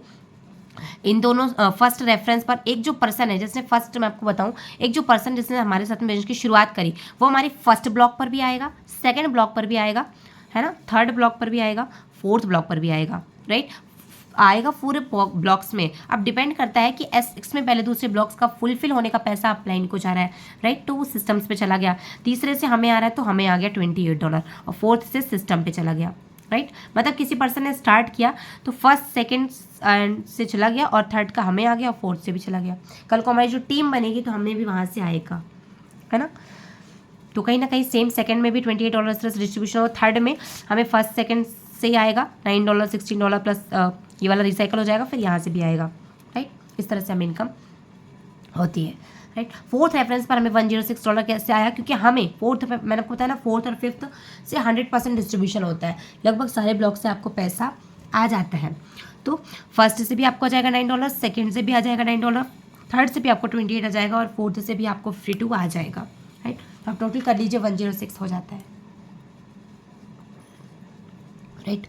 इन दोनों फर्स्ट रेफरेंस पर एक जो पर्सन है जिसने फर्स्ट, मैं आपको बताऊं, एक जो पर्सन जिसने हमारे साथ में बिजनेस की शुरुआत करी, वो हमारी फर्स्ट ब्लॉक पर भी आएगा, सेकंड ब्लॉक पर भी आएगा, है ना, थर्ड ब्लॉक पर भी आएगा, फोर्थ ब्लॉक पर भी आएगा, राइट, आएगा पूरे ब्लॉक्स में। अब डिपेंड करता है कि एस में पहले दूसरे ब्लॉक्स का फुलफिल होने का पैसा अपलाइन को जा रहा है, राइट, तो वो सिस्टम्स पे चला गया। तीसरे से हमें आ रहा है तो हमें आ गया $28, और फोर्थ से सिस्टम पे चला गया, राइट। मतलब किसी पर्सन ने स्टार्ट किया तो फर्स्ट सेकंड से चला गया, और थर्ड का हमें आ गया, और फोर्थ से भी चला गया। कल को हमारी जो टीम बनेगी तो हमें भी वहाँ से आएगा, है ना। तो कहीं ना कहीं सेम सेकंड में भी $28 प्लस डिस्ट्रीब्यूशन, और थर्ड में हमें फर्स्ट सेकंड से ही आएगा $9, $16 प्लस ये वाला रिसाइकल हो जाएगा, फिर यहाँ से भी आएगा, राइट। इस तरह से हमें इनकम होती है, राइट। फोर्थ रेफरेंस पर हमें $106 कैसे आया, क्योंकि हमें फोर्थ, मैंने आपको बताया ना, फोर्थ और फिफ्थ से 100% डिस्ट्रीब्यूशन होता है, लगभग सारे ब्लॉक से आपको पैसा आ जाता है। तो फर्स्ट से भी आपको आ जाएगा $9, सेकेंड से भी आ जाएगा $9, थर्ड से भी आपको 28 आ जाएगा, और फोर्थ से भी आपको 52 आ जाएगा, राइट। तो आप टोटल कर लीजिए 106 हो जाता है, राइट।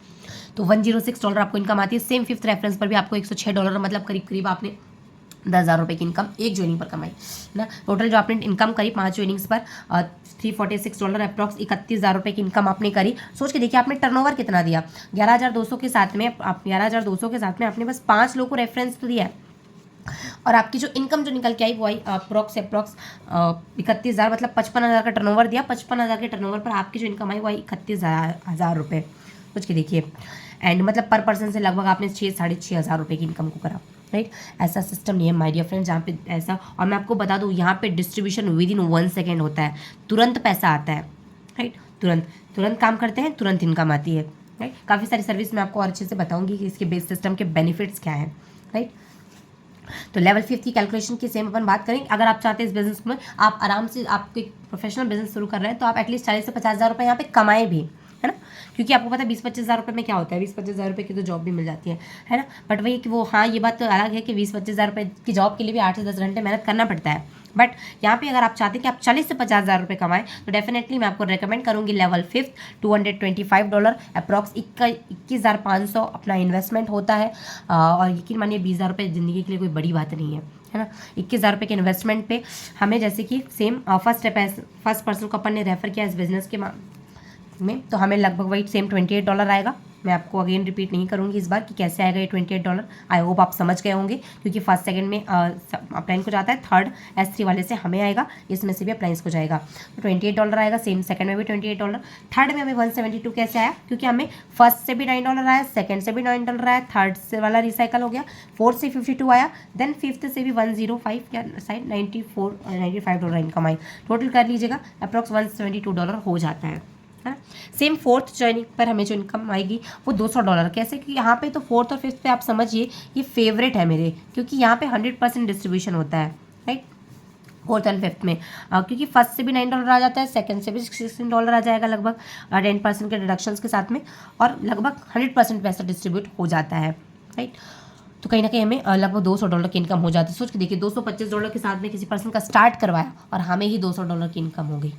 तो $106 आपको इनकम आती है। सेम फिफ्थ रेफरेंस पर भी आपको $106, मतलब करीब करीब आपने 10,000 रुपये की इनकम एक ज्वाइनिंग पर कमाई ना। टोटल जो आपने इनकम करी 5 ज्वाइनिंग्स पर $346 अप्रॉक्स 31,000 रुपये की इनकम आपने करी। सोच के देखिए आपने टर्नओवर कितना दिया, 11,200 के साथ में, आप 11,200 के साथ में आपने बस 5 लोगों को रेफरेंस तो दिया है, और आपकी जो इनकम जो निकल के आई वो आई अप्रॉक्स 31,000, मतलब 55,000 का टर्नओवर दिया। 55,000 के टर्नओवर पर आपकी जो इनकम आई वो आई 31,000 रुपये। सोच के देखिए, एंड मतलब पर पर्सन से लगभग आपने 6-6,500 रुपये की इनकम को करा, राइट। ऐसा सिस्टम नहीं है माय डियर फ्रेंड्स जहाँ पे ऐसा, और मैं आपको बता दूँ यहाँ पे डिस्ट्रीब्यूशन विद इन 1 सेकेंड होता है, तुरंत पैसा आता है, राइट। तुरंत काम करते हैं, तुरंत इनकम आती है, राइट। काफ़ी सारी सर्विस मैं आपको और अच्छे से बताऊंगी कि इसके बेस सिस्टम के बेनिफिट्स क्या हैं, राइट। तो लेवल 5 की कैलकुलेशन की सेम अपन बात करेंगे। अगर आप चाहते हैं इस बिजनेस में आप आराम से, आपको एक प्रोफेशनल बिजनेस शुरू कर रहे हैं, तो आप एटलीस्ट 40 से 50,000 रुपये यहाँ पे कमाएं भी, है ना, क्योंकि आपको पता है 20-25 हज़ार रुपये में क्या होता है, 20-25 हज़ार रुपये की तो जॉब भी मिल जाती है ना। बट वही कि वो, हाँ ये बात तो अलग है कि 20-25 हज़ार रुपये की जॉब के लिए भी 8 से 10 घंटे मेहनत करना पड़ता है। बट यहाँ पे अगर आप चाहते हैं कि आप 40 से 50,000 रुपये कमाएं, तो डेफिनेटली मैं आपको रेकमेंड करूँगी लेवल 5 $225 अप्रॉक्स 21,500 अपना इन्वेस्टमेंट होता है। और यकीन मानिए 20,000 रुपये ज़िंदगी के लिए कोई बड़ी बात नहीं है ना। 21,000 रुपये के इन्वेस्टमेंट पे हमें, जैसे कि सेम फर्स्ट पर्सन को अपन ने रेफर किया इस बिज़नेस के में, तो हमें लगभग वही सेम $28 आएगा। मैं आपको अगेन रिपीट नहीं करूँगी इस बार कि कैसे आएगा ये $28। आई होप आप समझ गए होंगे, क्योंकि फर्स्ट सेकंड में अप्लाइन को जाता है, थर्ड S3 वाले से हमें आएगा, इसमें से भी अप्लाइंस को जाएगा, तो $28 आएगा। सेम सेकंड में भी $28, थर्ड में हमें 172 कैसे आया, क्योंकि हमें फर्स्ट से भी $9 आया, सेकंड से भी $9 आया, थर्ड से वाला रिसाइकल हो गया, फोर्थ से 52 आया, देन फिफ्थ से भी 105 या साइड $95 इनकम आई। टोटल कर लीजिएगा अप्रॉक्स $172 हो जाता है। सेम फोर्थ ज्वाइनिंग पर हमें जो इनकम आएगी वो $200। कैसे कि यहाँ पे तो फोर्थ और फिफ्थ पे आप समझिए ये फेवरेट है मेरे, क्योंकि यहाँ पे 100% डिस्ट्रीब्यूशन होता है, राइट, फोर्थ एंड फिफ्थ में। क्योंकि फर्स्ट से भी $9 आ जाता है, सेकंड से भी $16 आ जाएगा लगभग 10% के डिडक्शंस के साथ में, और लगभग 100% पैसा डिस्ट्रीब्यूट हो जाता है, राइट। तो कहीं ना कहीं हमें लगभग $200 की इनकम हो जाती है। सोच के देखिए $225 के साथ में किसी पर्सन का स्टार्ट करवाया और हमें ही $200 की इनकम हो गई।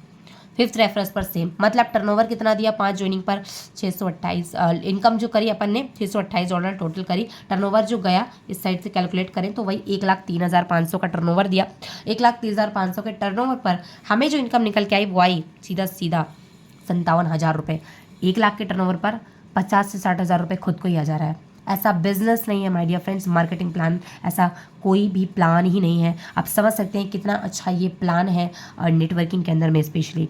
फिफ्थ रेफरेंस पर सेम, मतलब टर्नओवर कितना दिया 5 ज्वाइनिंग पर 628, इनकम जो करी अपन ने $628 टोटल करी। टर्नओवर जो गया इस साइड से कैलकुलेट करें तो वही 1,03,500 का टर्नओवर दिया। 1,03,500 के टर्नओवर पर हमें जो इनकम निकल के आई वो आई सीधा 57,000 रुपये। 1 लाख के टर्नओवर पर 50 से 60,000 रुपये खुद को ही आ जा रहा है। ऐसा बिजनेस नहीं है my dear friends, marketing plan ऐसा कोई भी प्लान ही नहीं है। आप समझ सकते हैं कितना अच्छा ये प्लान है नेटवर्किंग के अंदर में स्पेशली।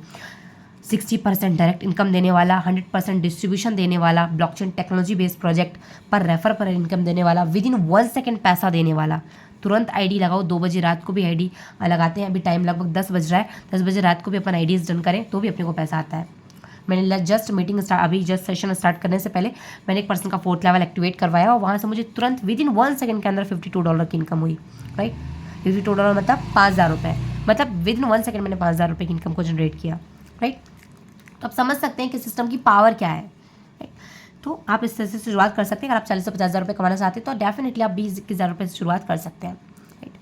60% डायरेक्ट इनकम देने वाला, 100% डिस्ट्रीब्यूशन देने वाला, ब्लॉकचेन टेक्नोलॉजी बेस्ड प्रोजेक्ट पर रेफर पर इनकम देने वाला, विद इन 1 सेकेंड पैसा देने वाला। तुरंत आईडी लगाओ, 2 बजे रात को भी आईडी लगाते हैं। अभी टाइम लगभग 10 बज रहा है, 10 बजे रात को भी अपन आईडीज डन करें तो भी अपने को पैसा आता है। मैंने जस्ट मीटिंग स्टार्ट, अभी जस्ट सेशन स्टार्ट करने से पहले मैंने एक पर्सन का 4th लेवल एक्टिवेट करवाया और वहाँ से मुझे तुरंत विद इन 1 सेकेंड के अंदर $52 की इनकम हुई, राइट। $52 मतलब 5,000 रुपये, मतलब विद इन 1 सेकेंड मैंने 5,000 रुपये की इनकम को जनरेट किया, राइट। तो आप समझ सकते हैं कि सिस्टम की पावर क्या है, राइट। तो आप इस तरह से शुरुआत कर सकते हैं। अगर आप 40 से 50,000 रुपये कमाना चाहते हैं तो डेफिनेटली आप 20-21,000 रुपये से शुरुआत कर सकते हैं, राइट।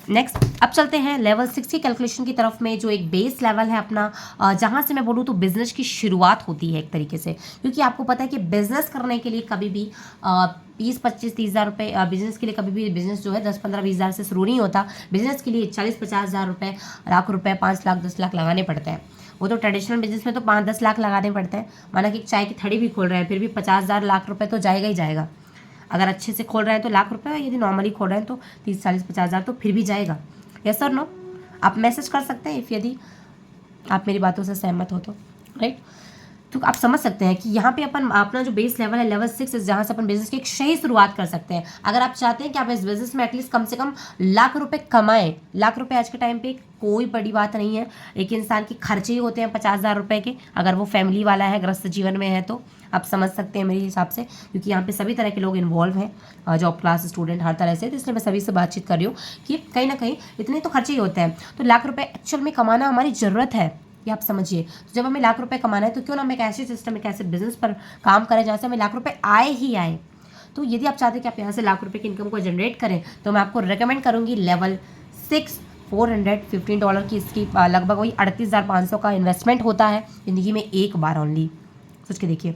नेक्स्ट अब चलते हैं लेवल 6 की कैलकुलेशन की तरफ में, जो एक बेस लेवल है अपना, जहाँ से मैं बोलूँ तो बिजनेस की शुरुआत होती है एक तरीके से। क्योंकि आपको पता है कि बिजनेस करने के लिए कभी भी 20-25-30,000 रुपये, बिजनेस के लिए कभी भी बिजनेस जो है 10-15-20,000 से शुरू नहीं होता। बिजनेस के लिए 40-50,000 रुपये, लाख रुपये, 5 लाख 10 लाख लगाने पड़ते हैं। वो तो ट्रेडिशनल बिजनेस में तो 5-10 लाख लगाने पड़ते हैं। माना कि चाय की थड़ी भी खोल रहे हैं फिर भी 50,000 लाख रुपये तो जाएगा ही जाएगा। अगर अच्छे से खोल रहे हैं तो लाख रुपये, यदि नॉर्मली खोल रहे हैं तो 30-40-50,000 तो फिर भी जाएगा। यस और नो? आप मैसेज कर सकते हैं यदि आप मेरी बातों से सहमत हो तो, राइट। तो आप समझ सकते हैं कि यहाँ पे अपन अपना जो बेस लेवल है लेवल 6, जहाँ से अपन बिजनेस की एक सही शुरुआत कर सकते हैं। अगर आप चाहते हैं कि आप इस बिजनेस में एटलीस्ट कम से कम लाख रुपए कमाएं, लाख रुपए आज के टाइम पे कोई बड़ी बात नहीं है। एक इंसान के खर्चे ही होते हैं 50,000 रुपये के, अगर वो फैमिली वाला है, ग्रस्त जीवन में है तो आप समझ सकते हैं मेरे हिसाब से। क्योंकि यहाँ पे सभी तरह के लोग इन्वॉल्व हैं, जॉब क्लास स्टूडेंट हर तरह से, तो इसलिए मैं सभी से बातचीत कर रही हूँ कि कहीं ना कहीं इतने तो खर्चे ही होते हैं। तो लाख रुपये एक्चुअल में कमाना हमारी ज़रूरत है, ये आप समझिए। तो जब हमें लाख रुपए कमाना है तो क्यों ना हम एक ऐसे सिस्टम, एक ऐसे बिजनेस पर काम करें जहाँ से हमें लाख रुपए आए ही आए। तो यदि आप चाहते हैं कि आप यहाँ से लाख रुपए की इनकम को जनरेट करें तो मैं आपको रिकमेंड करूँगी लेवल 6, $415 की इसकी लगभग वही 38,500 का इन्वेस्टमेंट होता है ज़िंदगी में एक बार ओनली, सोच के देखिए।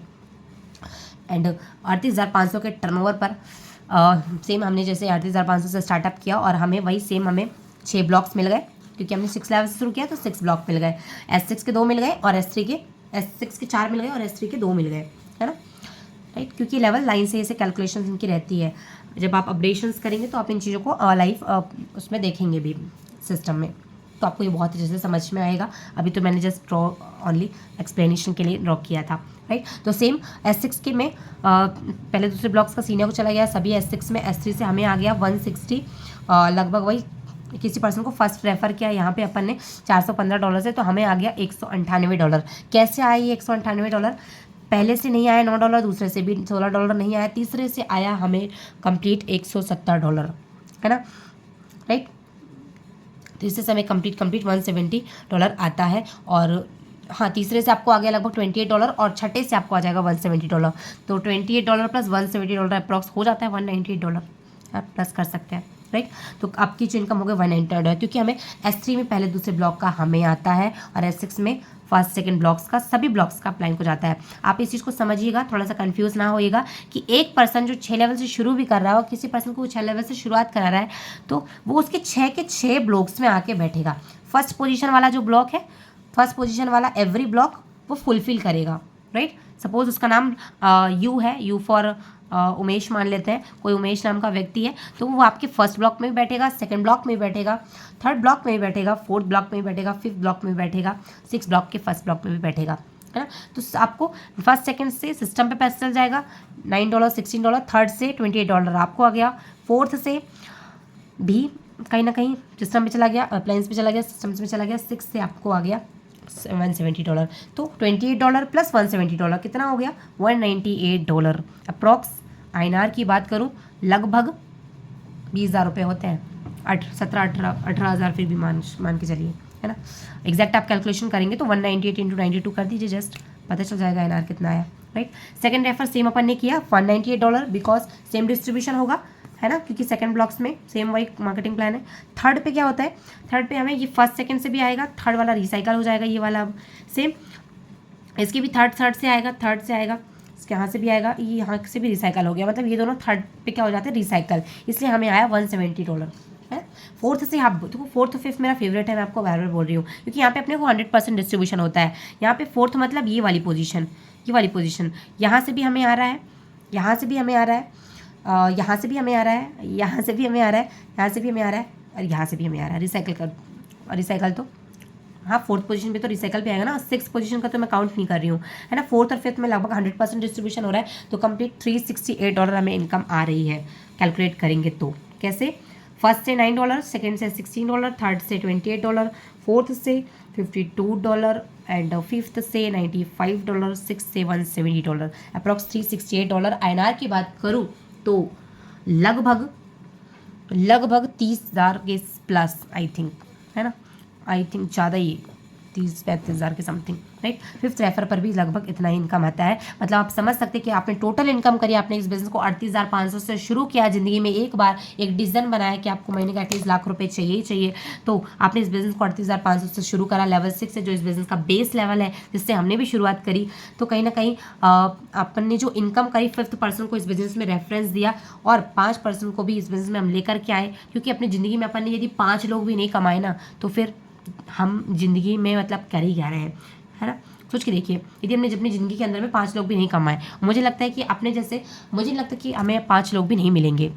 एंड 38,500 के टर्नओवर पर सेम हमने जैसे 38,500 से स्टार्टअप किया और हमें वही सेम हमें 6 ब्लॉक्स मिल गए। क्योंकि हमने 6 लेवल से शुरू किया तो 6 ब्लॉक मिल गए। S6 के 2 मिल गए और S6 के 4 मिल गए और S3 के 2 मिल गए, है ना, राइट। क्योंकि लेवल लाइन से ऐसे कैलकुलेशन इनकी रहती है। जब आप अपडेशंस करेंगे तो आप इन चीज़ों को लाइव उसमें देखेंगे भी सिस्टम में, तो आपको ये बहुत अच्छे से समझ में आएगा। अभी तो मैंने जस्ट ड्रॉ ओनली एक्सप्लेनेशन के लिए ड्रॉ किया था, राइट। तो सेम S6 के में पहले दूसरे ब्लॉक्स का सीनियर को चला गया सभी S6 में। S3 से हमें आ गया 160, लगभग वही किसी पर्सन को फर्स्ट रेफर किया यहाँ पे अपन ने $415 से, तो हमें आ गया $198। कैसे आया ये $198? पहले से नहीं आया $9, दूसरे से भी $16 नहीं आया, तीसरे से आया हमें कंप्लीट $170, है ना, राइट। तीसरे से हमें कंप्लीट $170 आता है। और हाँ, तीसरे से आपको आ गया लगभग $28 और छठे से आपको आ जाएगा $170। तो $28 प्लस $170 अप्रॉक्स हो जाता है $198, आप प्लस कर सकते हैं, राइट। तो आपकी जो इनकम हो गई $198, क्योंकि हमें S3 में पहले दूसरे ब्लॉक का हमें आता है और S6 में फर्स्ट सेकंड ब्लॉक्स का, सभी ब्लॉक्स का अप्लाई हो जाता है। आप इस चीज़ को समझिएगा, थोड़ा सा कंफ्यूज ना होइएगा कि एक पर्सन जो 6 लेवल से शुरू भी कर रहा है और किसी पर्सन को 6 लेवल से शुरुआत करा रहा है तो वो उसके 6 के 6 ब्लॉक्स में आके बैठेगा। फर्स्ट पोजीशन वाला जो ब्लॉक है, फर्स्ट पोजीशन वाला एवरी ब्लॉक वो फुलफिल करेगा, राइट। सपोज उसका नाम यू है, यू फॉर उमेश मान लेते हैं, कोई उमेश नाम का व्यक्ति है, तो वो आपके फर्स्ट ब्लॉक में भी बैठेगा, सेकंड ब्लॉक में भी बैठेगा, थर्ड ब्लॉक में भी बैठेगा, फोर्थ ब्लॉक में भी बैठेगा, फिफ्थ ब्लॉक में भी बैठेगा, 6 ब्लॉक के फर्स्ट ब्लॉक में भी बैठेगा, है ना। तो आपको फर्स्ट सेकंड से सिस्टम पे पैसा चल जाएगा $9, $16, थर्ड से $28 आपको आ गया, फोर्थ से भी कहीं ना कहीं सिस्टम पे चला गया, अप्लायंस पे चला गया, सिस्टम्स में चला गया, 6 से आपको आ गया $170। तो $28 प्लस $170 कितना हो गया? $198 अप्रॉक्स। INR की बात करूँ लगभग 20,000 रुपये होते हैं, 18,000 फिर भी मान के चलिए, है ना। एग्जैक्ट आप कैलकुलेशन करेंगे तो 198 × 92 कर दीजिए, जस्ट पता चल जाएगा INR कितना आया, राइट। सेकंड रेफर सेम अपन ने किया $198 बिकॉज सेम डिस्ट्रीब्यूशन होगा, है ना, क्योंकि सेकंड ब्लॉक्स में सेम वही मार्केटिंग प्लान है। थर्ड पे क्या होता है? थर्ड पे हमें ये फर्स्ट सेकंड से भी आएगा, थर्ड वाला रिसाइकल हो जाएगा, ये वाला सेम, इसकी भी थर्ड से आएगा, थर्ड से आएगा, इसके यहाँ से भी आएगा, ये यहाँ से भी रिसाइकल हो गया, मतलब ये दोनों थर्ड पे क्या हो जाते हैं? रिसाइकल, इसलिए हमें आया $170, है। फोर्थ से आप देखो, फोर्थ फिफ्थ मेरा फेवरेट है, मैं आपको बार बार बोल रही हूँ, क्योंकि यहाँ पे अपने को 100% डिस्ट्रीब्यूशन होता है। यहाँ पे फोर्थ मतलब ये वाली पोजीशन, यहाँ से भी हमें आ रहा है, यहाँ से भी हमें आ रहा है, यहाँ से भी हमें आ रहा है, यहाँ से भी हमें आ रहा है, यहाँ से भी हमें आ रहा है, और यहाँ से भी हमें आ रहा है। रिसाइकल तो हाँ, फोर्थ पोजीशन पे तो रिसाइकल पे आएगा ना, सिक्स पोजीशन का तो मैं काउंट नहीं कर रही हूँ, है ना। फोर्थ और फिफ्थ में लगभग 100% डिस्ट्रीब्यूशन हो रहा है, तो कंप्लीट $368 हमें इनकम आ रही है। कैलकुलेट करेंगे तो कैसे, फर्स्ट से $9, सेकेंड से $16, थर्ड से $28, फोर्थ से $52 एंड फिफ्थ से $95, सिक्स से $170, अप्रॉक्स $368। INR की बात करूँ तो लगभग 30,000 के प्लस, आई थिंक, है ना, आई थिंक ज़्यादा ही, 30-35 हज़ार के समथिंग, राइट। फिफ्थ रेफर पर भी लगभग इतना ही इनकम आता है। मतलब आप समझ सकते हैं कि आपने टोटल इनकम करी, आपने इस बिजनेस को 38,500 से शुरू किया, ज़िंदगी में एक बार एक डिसीजन बनाया कि आपको महीने का एटलीस्ट लाख रुपए चाहिए ही चाहिए, तो आपने इस बिजनेस को 38,500 से शुरू करा। लेवल 6 है जो इस बिजनेस का बेस लेवल है, जिससे हमने भी शुरुआत करी, तो कहीं ना कहीं अपन ने जो इनकम करी, 5th पर्सन को इस बिजनेस में रेफरेंस दिया, और 5 पर्सन को भी इस बिजनेस में हम लेकर के आए, क्योंकि अपनी ज़िंदगी में अपन ने यदि 5 लोग भी नहीं कमाए ना, तो फिर हम जिंदगी में मतलब कर ही क्या रहे हैं, है ना। सोच के देखिए, यदि हमने अपनी ज़िंदगी के अंदर में 5 लोग भी नहीं कमाए, मुझे लगता है कि अपने जैसे, मुझे नहीं लगता कि हमें 5 लोग भी नहीं मिलेंगे,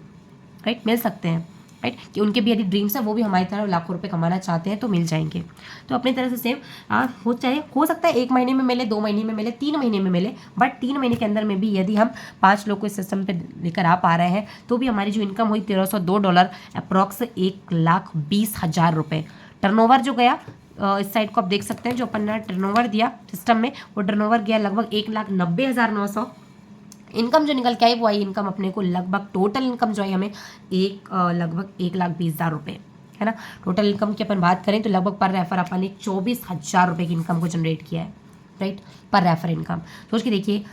राइट, मिल सकते हैं, राइट, कि उनके भी यदि ड्रीम्स है, वो भी हमारी तरह लाखों रुपए कमाना चाहते हैं, तो मिल जाएंगे। तो अपनी तरह से सेम हो सकता है 1 महीने में मिले, 2 महीने में मिले, 3 महीने में मिले, बट 3 महीने के अंदर में भी यदि हम 5 लोग को इस सिस्टम पे लेकर आ पा रहे हैं, तो भी हमारी जो इनकम हुई $1,302, अप्रॉक्स $1,20,000। टर्नओवर जो गया, इस साइड को आप देख सकते हैं, जो अपन ने टर्नओवर दिया सिस्टम में, वो टर्नओवर गया लगभग 1,90,900। इनकम जो निकल के आई वो आई इनकम अपने को लगभग, टोटल इनकम जो आई हमें लगभग 1,20,000 रुपये, है ना। टोटल इनकम की अपन बात करें तो लगभग पर रेफर अपन ने 24,000 रुपये की इनकम को जनरेट किया है, राइट, पर रेफर इनकम। सोच के देखिए,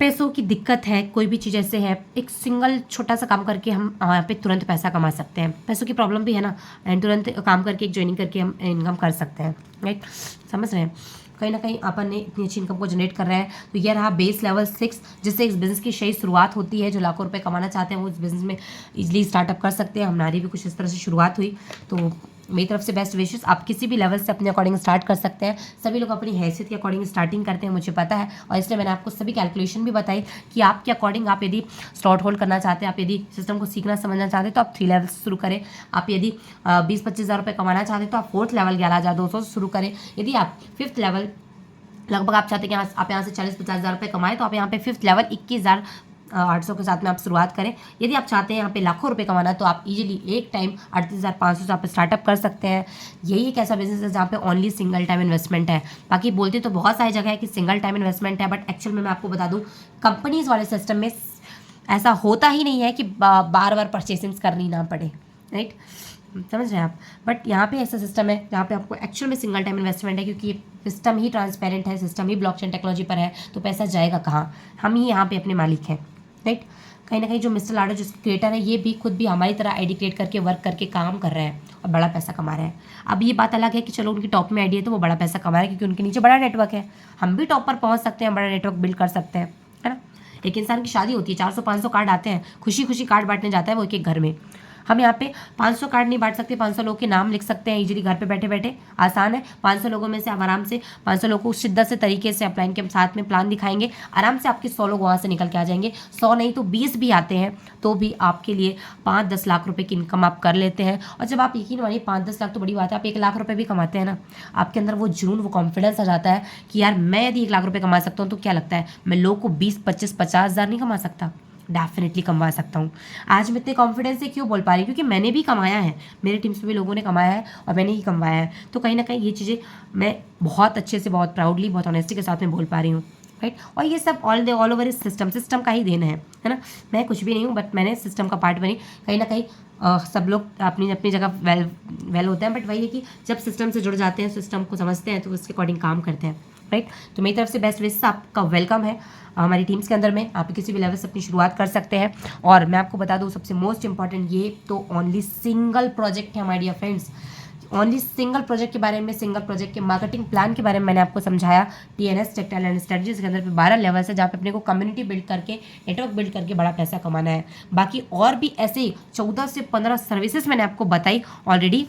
पैसों की दिक्कत है, कोई भी चीज़ ऐसे है, एक सिंगल छोटा सा काम करके हम यहाँ पे तुरंत पैसा कमा सकते हैं। पैसों की प्रॉब्लम भी है ना, एंड तुरंत काम करके एक ज्वाइनिंग करके हम इनकम कर सकते हैं, राइट, समझ रहे हैं। कहीं ना कहीं अपन ने इतनी अच्छी इनकम को जनरेट कर रहे हैं, तो यह रहा बेस लेवल 6, जिससे इस बिज़नेस की सही शुरुआत होती है। जो लाखों रुपए कमाना चाहते हैं वो इस बिज़नेस में इजीली स्टार्टअप कर सकते हैं। हमारी भी कुछ इस तरह से शुरुआत हुई, तो मेरी तरफ से बेस्ट विशेस। आप किसी भी लेवल से अपने अकॉर्डिंग स्टार्ट कर सकते हैं। सभी लोग अपनी हैसियत के अकॉर्डिंग स्टार्टिंग करते हैं, मुझे पता है, और इसलिए मैंने आपको सभी कैलकुलेशन भी बताई कि आपके अकॉर्डिंग आप यदि स्लॉट होल्ड करना चाहते हैं, आप यदि सिस्टम को सीखना समझना चाहते हैं, तो आप 3 लेवल से शुरू करें। आप यदि 20-25 हज़ार रुपये कमाना चाहते हैं, तो आप 4th लेवल 11,200 से शुरू करें। यदि आप 5th लेवल लगभग आप चाहते हैं कि आप यहाँ से 40-50 हज़ार रुपये कमाएं, तो आप यहाँ पे 5th लेवल 21,800 के साथ में आप शुरुआत करें। यदि आप चाहते हैं यहाँ पे लाखों रुपए कमाना, तो आप इजीली एक टाइम 38,500 से आप स्टार्टअप कर सकते हैं। यही एक ऐसा बिजनेस है जहाँ पे ओनली सिंगल टाइम इन्वेस्टमेंट है। बाकी बोलते तो बहुत सारी जगह है कि सिंगल टाइम इन्वेस्टमेंट है, बट एक्चुअल में मैं आपको बता दूँ, कंपनीज वाले सिस्टम में ऐसा होता ही नहीं है कि बार बार परचेसिंग करनी ना पड़े, राइट, समझ रहे हैं आप। बट यहाँ पे ऐसा सिस्टम है जहाँ पे आपको एक्चुअल में सिंगल टाइम इन्वेस्टमेंट है, क्योंकि ये सिस्टम ही ट्रांसपेरेंट है, सिस्टम ही ब्लॉकचेन टेक्नोलॉजी पर है, तो पैसा जाएगा कहाँ, हम ही यहाँ पे अपने मालिक हैं, राइट। कहीं ना कहीं जो मिस्टर लाडो जिसके क्रिएटर है, ये भी खुद भी हमारी तरह आईडी क्रिएट करके वर्क करके काम कर रहे हैं और बड़ा पैसा कमा रहे हैं। अब ये बात अलग है कि चलो उनकी टॉप में आईडी है तो वो बड़ा पैसा कमा रहे हैं, क्योंकि उनके नीचे बड़ा नेटवर्क है। हम भी टॉप पर पहुँच सकते हैं, बड़ा नेटवर्क बिल्ड कर सकते हैं, है ना। एक इंसान की शादी होती है, 400-500 कार्ड आते हैं, खुशी खुशी कार्ड बांटने जाता है वो एक घर में। हम यहाँ पे 500 कार्ड नहीं बांट सकते, 500 लोगों के नाम लिख सकते हैं इजीली घर पे बैठे बैठे, आसान है। 500 लोगों में से आप आराम से 500 लोगों को शिद्दत से तरीके से अपलाइन के साथ में प्लान दिखाएंगे, आराम से आपके 100 लोग वहाँ से निकल के आ जाएंगे। 100 नहीं तो 20 भी आते हैं तो भी आपके लिए 5-10 लाख रुपए की इनकम आप कर लेते हैं। और जब आप यकीन मानिए 5-10 लाख तो बड़ी बात है, आप 1 लाख रुपये भी कमाते हैं ना, आपके अंदर वो जुनून, वो कॉन्फिडेंस आ जाता है कि यार मैं यदि 1 लाख रुपये कमा सकता हूँ तो क्या लगता है मैं लोगों को 20-25-50 हज़ार नहीं कमा सकता, डेफिनेटली कमा सकता हूँ। आज मैं इतने कॉन्फिडेंस से क्यों बोल पा रही हूँ, क्योंकि मैंने भी कमाया है, मेरे टीम्स में भी लोगों ने कमाया है और मैंने ही कमाया है। तो कहीं ना कहीं ये चीज़ें मैं बहुत अच्छे से, बहुत प्राउडली, बहुत ऑनेस्टी के साथ में बोल पा रही हूँ, राइट। और ये सब ऑल ओवर इस सिस्टम का ही देन है ना। मैं कुछ भी नहीं हूँ, बट मैंने सिस्टम का पार्ट बनी। कहीं ना कहीं सब लोग अपनी अपनी जगह वेल होते हैं, बट वही है कि जब सिस्टम से जुड़ जाते हैं, सिस्टम को समझते हैं, तो उसके अकॉर्डिंग काम करते हैं, राइट। तो मेरी तरफ से बेस्ट विशेस, आपका वेलकम है हमारी टीम्स के अंदर में। आप किसी भी लेवल से अपनी शुरुआत कर सकते हैं। और मैं आपको बता दूं, सबसे मोस्ट इंपॉर्टेंट, ये तो ओनली सिंगल प्रोजेक्ट है my dear friends. Only single project के बारे में, सिंगल प्रोजेक्ट के मार्केटिंग प्लान के बारे में मैंने आपको समझाया। TNS टेक्टाइल एंड स्ट्रेटजीज के अंदर पे 12 लेवल्स है जहाँ पे अपने को कम्युनिटी बिल्ड करके, नेटवर्क बिल्ड करके बड़ा पैसा कमाना है। बाकी और भी ऐसे 14 से 15 सर्विसेज मैंने आपको बताई ऑलरेडी,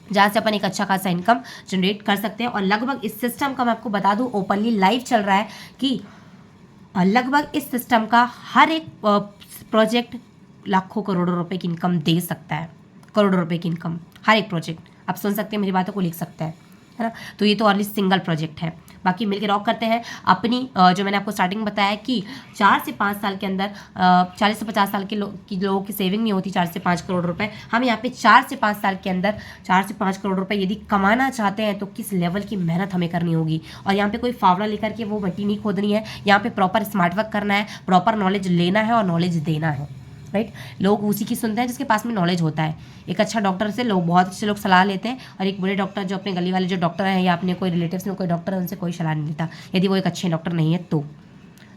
जहाँ से अपन एक अच्छा खासा इनकम जनरेट कर सकते हैं। और लगभग इस सिस्टम का मैं आपको बता दूँ, ओपनली लाइव चल रहा है कि लगभग इस सिस्टम का हर एक प्रोजेक्ट लाखों करोड़ों रुपए की इनकम दे सकता है। करोड़ों रुपए की इनकम हर एक प्रोजेक्ट, आप सुन सकते हैं मेरी बातों को, लिख सकता है ना। तो ये तो ओनली सिंगल प्रोजेक्ट है। बाकी मिलकर रॉक करते हैं अपनी जो मैंने आपको स्टार्टिंग में बताया कि 4 से 5 साल के अंदर 40 से 50 साल के लोगों की सेविंग नहीं होती 4 से 5 करोड़ रुपए। हम यहाँ पे 4 से 5 साल के अंदर 4 से 5 करोड़ रुपए यदि कमाना चाहते हैं तो किस लेवल की मेहनत हमें करनी होगी। और यहाँ पे कोई फावड़ा लेकर के वो मट्टी नहीं खोदनी है, यहाँ पे प्रॉपर स्मार्ट वर्क करना है, प्रॉपर नॉलेज लेना है और नॉलेज देना है, राइट। लोग उसी की सुनते हैं जिसके पास में नॉलेज होता है। एक अच्छा डॉक्टर से लोग, बहुत अच्छे लोग सलाह लेते हैं, और एक बुरे डॉक्टर जो अपने गली वाले जो डॉक्टर हैं या अपने कोई रिलेटिव्स में कोई डॉक्टर है उनसे कोई सलाह नहीं लेता, यदि वो एक अच्छे डॉक्टर नहीं है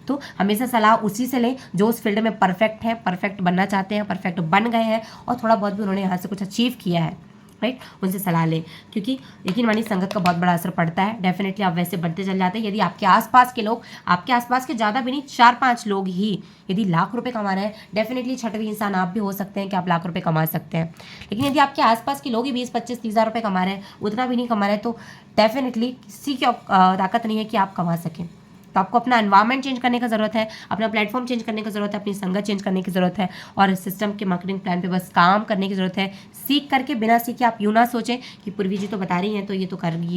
तो हमेशा सलाह उसी से लें जो उस फील्ड में परफेक्ट है, परफेक्ट बनना चाहते हैं, परफेक्ट बन गए हैं और थोड़ा बहुत भी उन्होंने यहाँ से कुछ अचीव किया है, राइट। उनसे सलाह लें, क्योंकि यकीन मानिए संगत का बहुत बड़ा असर पड़ता है। डेफिनेटली आप वैसे बनते चल जाते हैं। यदि आपके आसपास के लोग, आपके आसपास के ज़्यादा भी नहीं, 4-5 लोग ही यदि लाख रुपए कमा रहे हैं, डेफिनेटली छठवीं इंसान आप भी हो सकते हैं कि आप लाख रुपए कमा सकते हैं। लेकिन यदि आपके आसपास के लोग ही 20-25-30 हज़ार रुपये कमा रहे हैं, उतना भी नहीं कमा रहे, तो डेफिनेटली किसी की ताकत नहीं है कि आप कमा सकें। तो आपको अपना एनवायरनमेंट चेंज करने का ज़रूरत है, अपना प्लेटफॉर्म चेंज करने की ज़रूरत है, अपनी संगत चेंज करने की ज़रूरत है, और सिस्टम के मार्केटिंग प्लान पे बस काम करने की ज़रूरत है। सीख करके, बिना सीखे आप यूँ ना सोचें कि पूर्वी जी तो बता रही हैं तो ये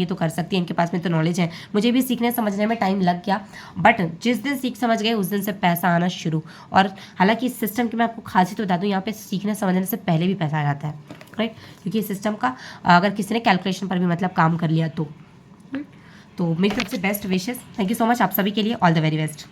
तो कर सकती हैं, इनके पास में तो नॉलेज है। मुझे भी सीखने समझने में टाइम लग गया, बट जिस दिन सीख समझ गए उस दिन से पैसा आना शुरू। और हालांकि इस सिस्टम की मैं आपको खासियत बता दूँ, यहाँ पे सीखने समझने से पहले भी पैसा आ जाता है, राइट। क्योंकि इस सिस्टम का अगर किसी ने कैलकुलेशन पर भी मतलब काम कर लिया तो मेरी तरफ से best wishes. Thank you so much आप सभी के लिए। All the very best.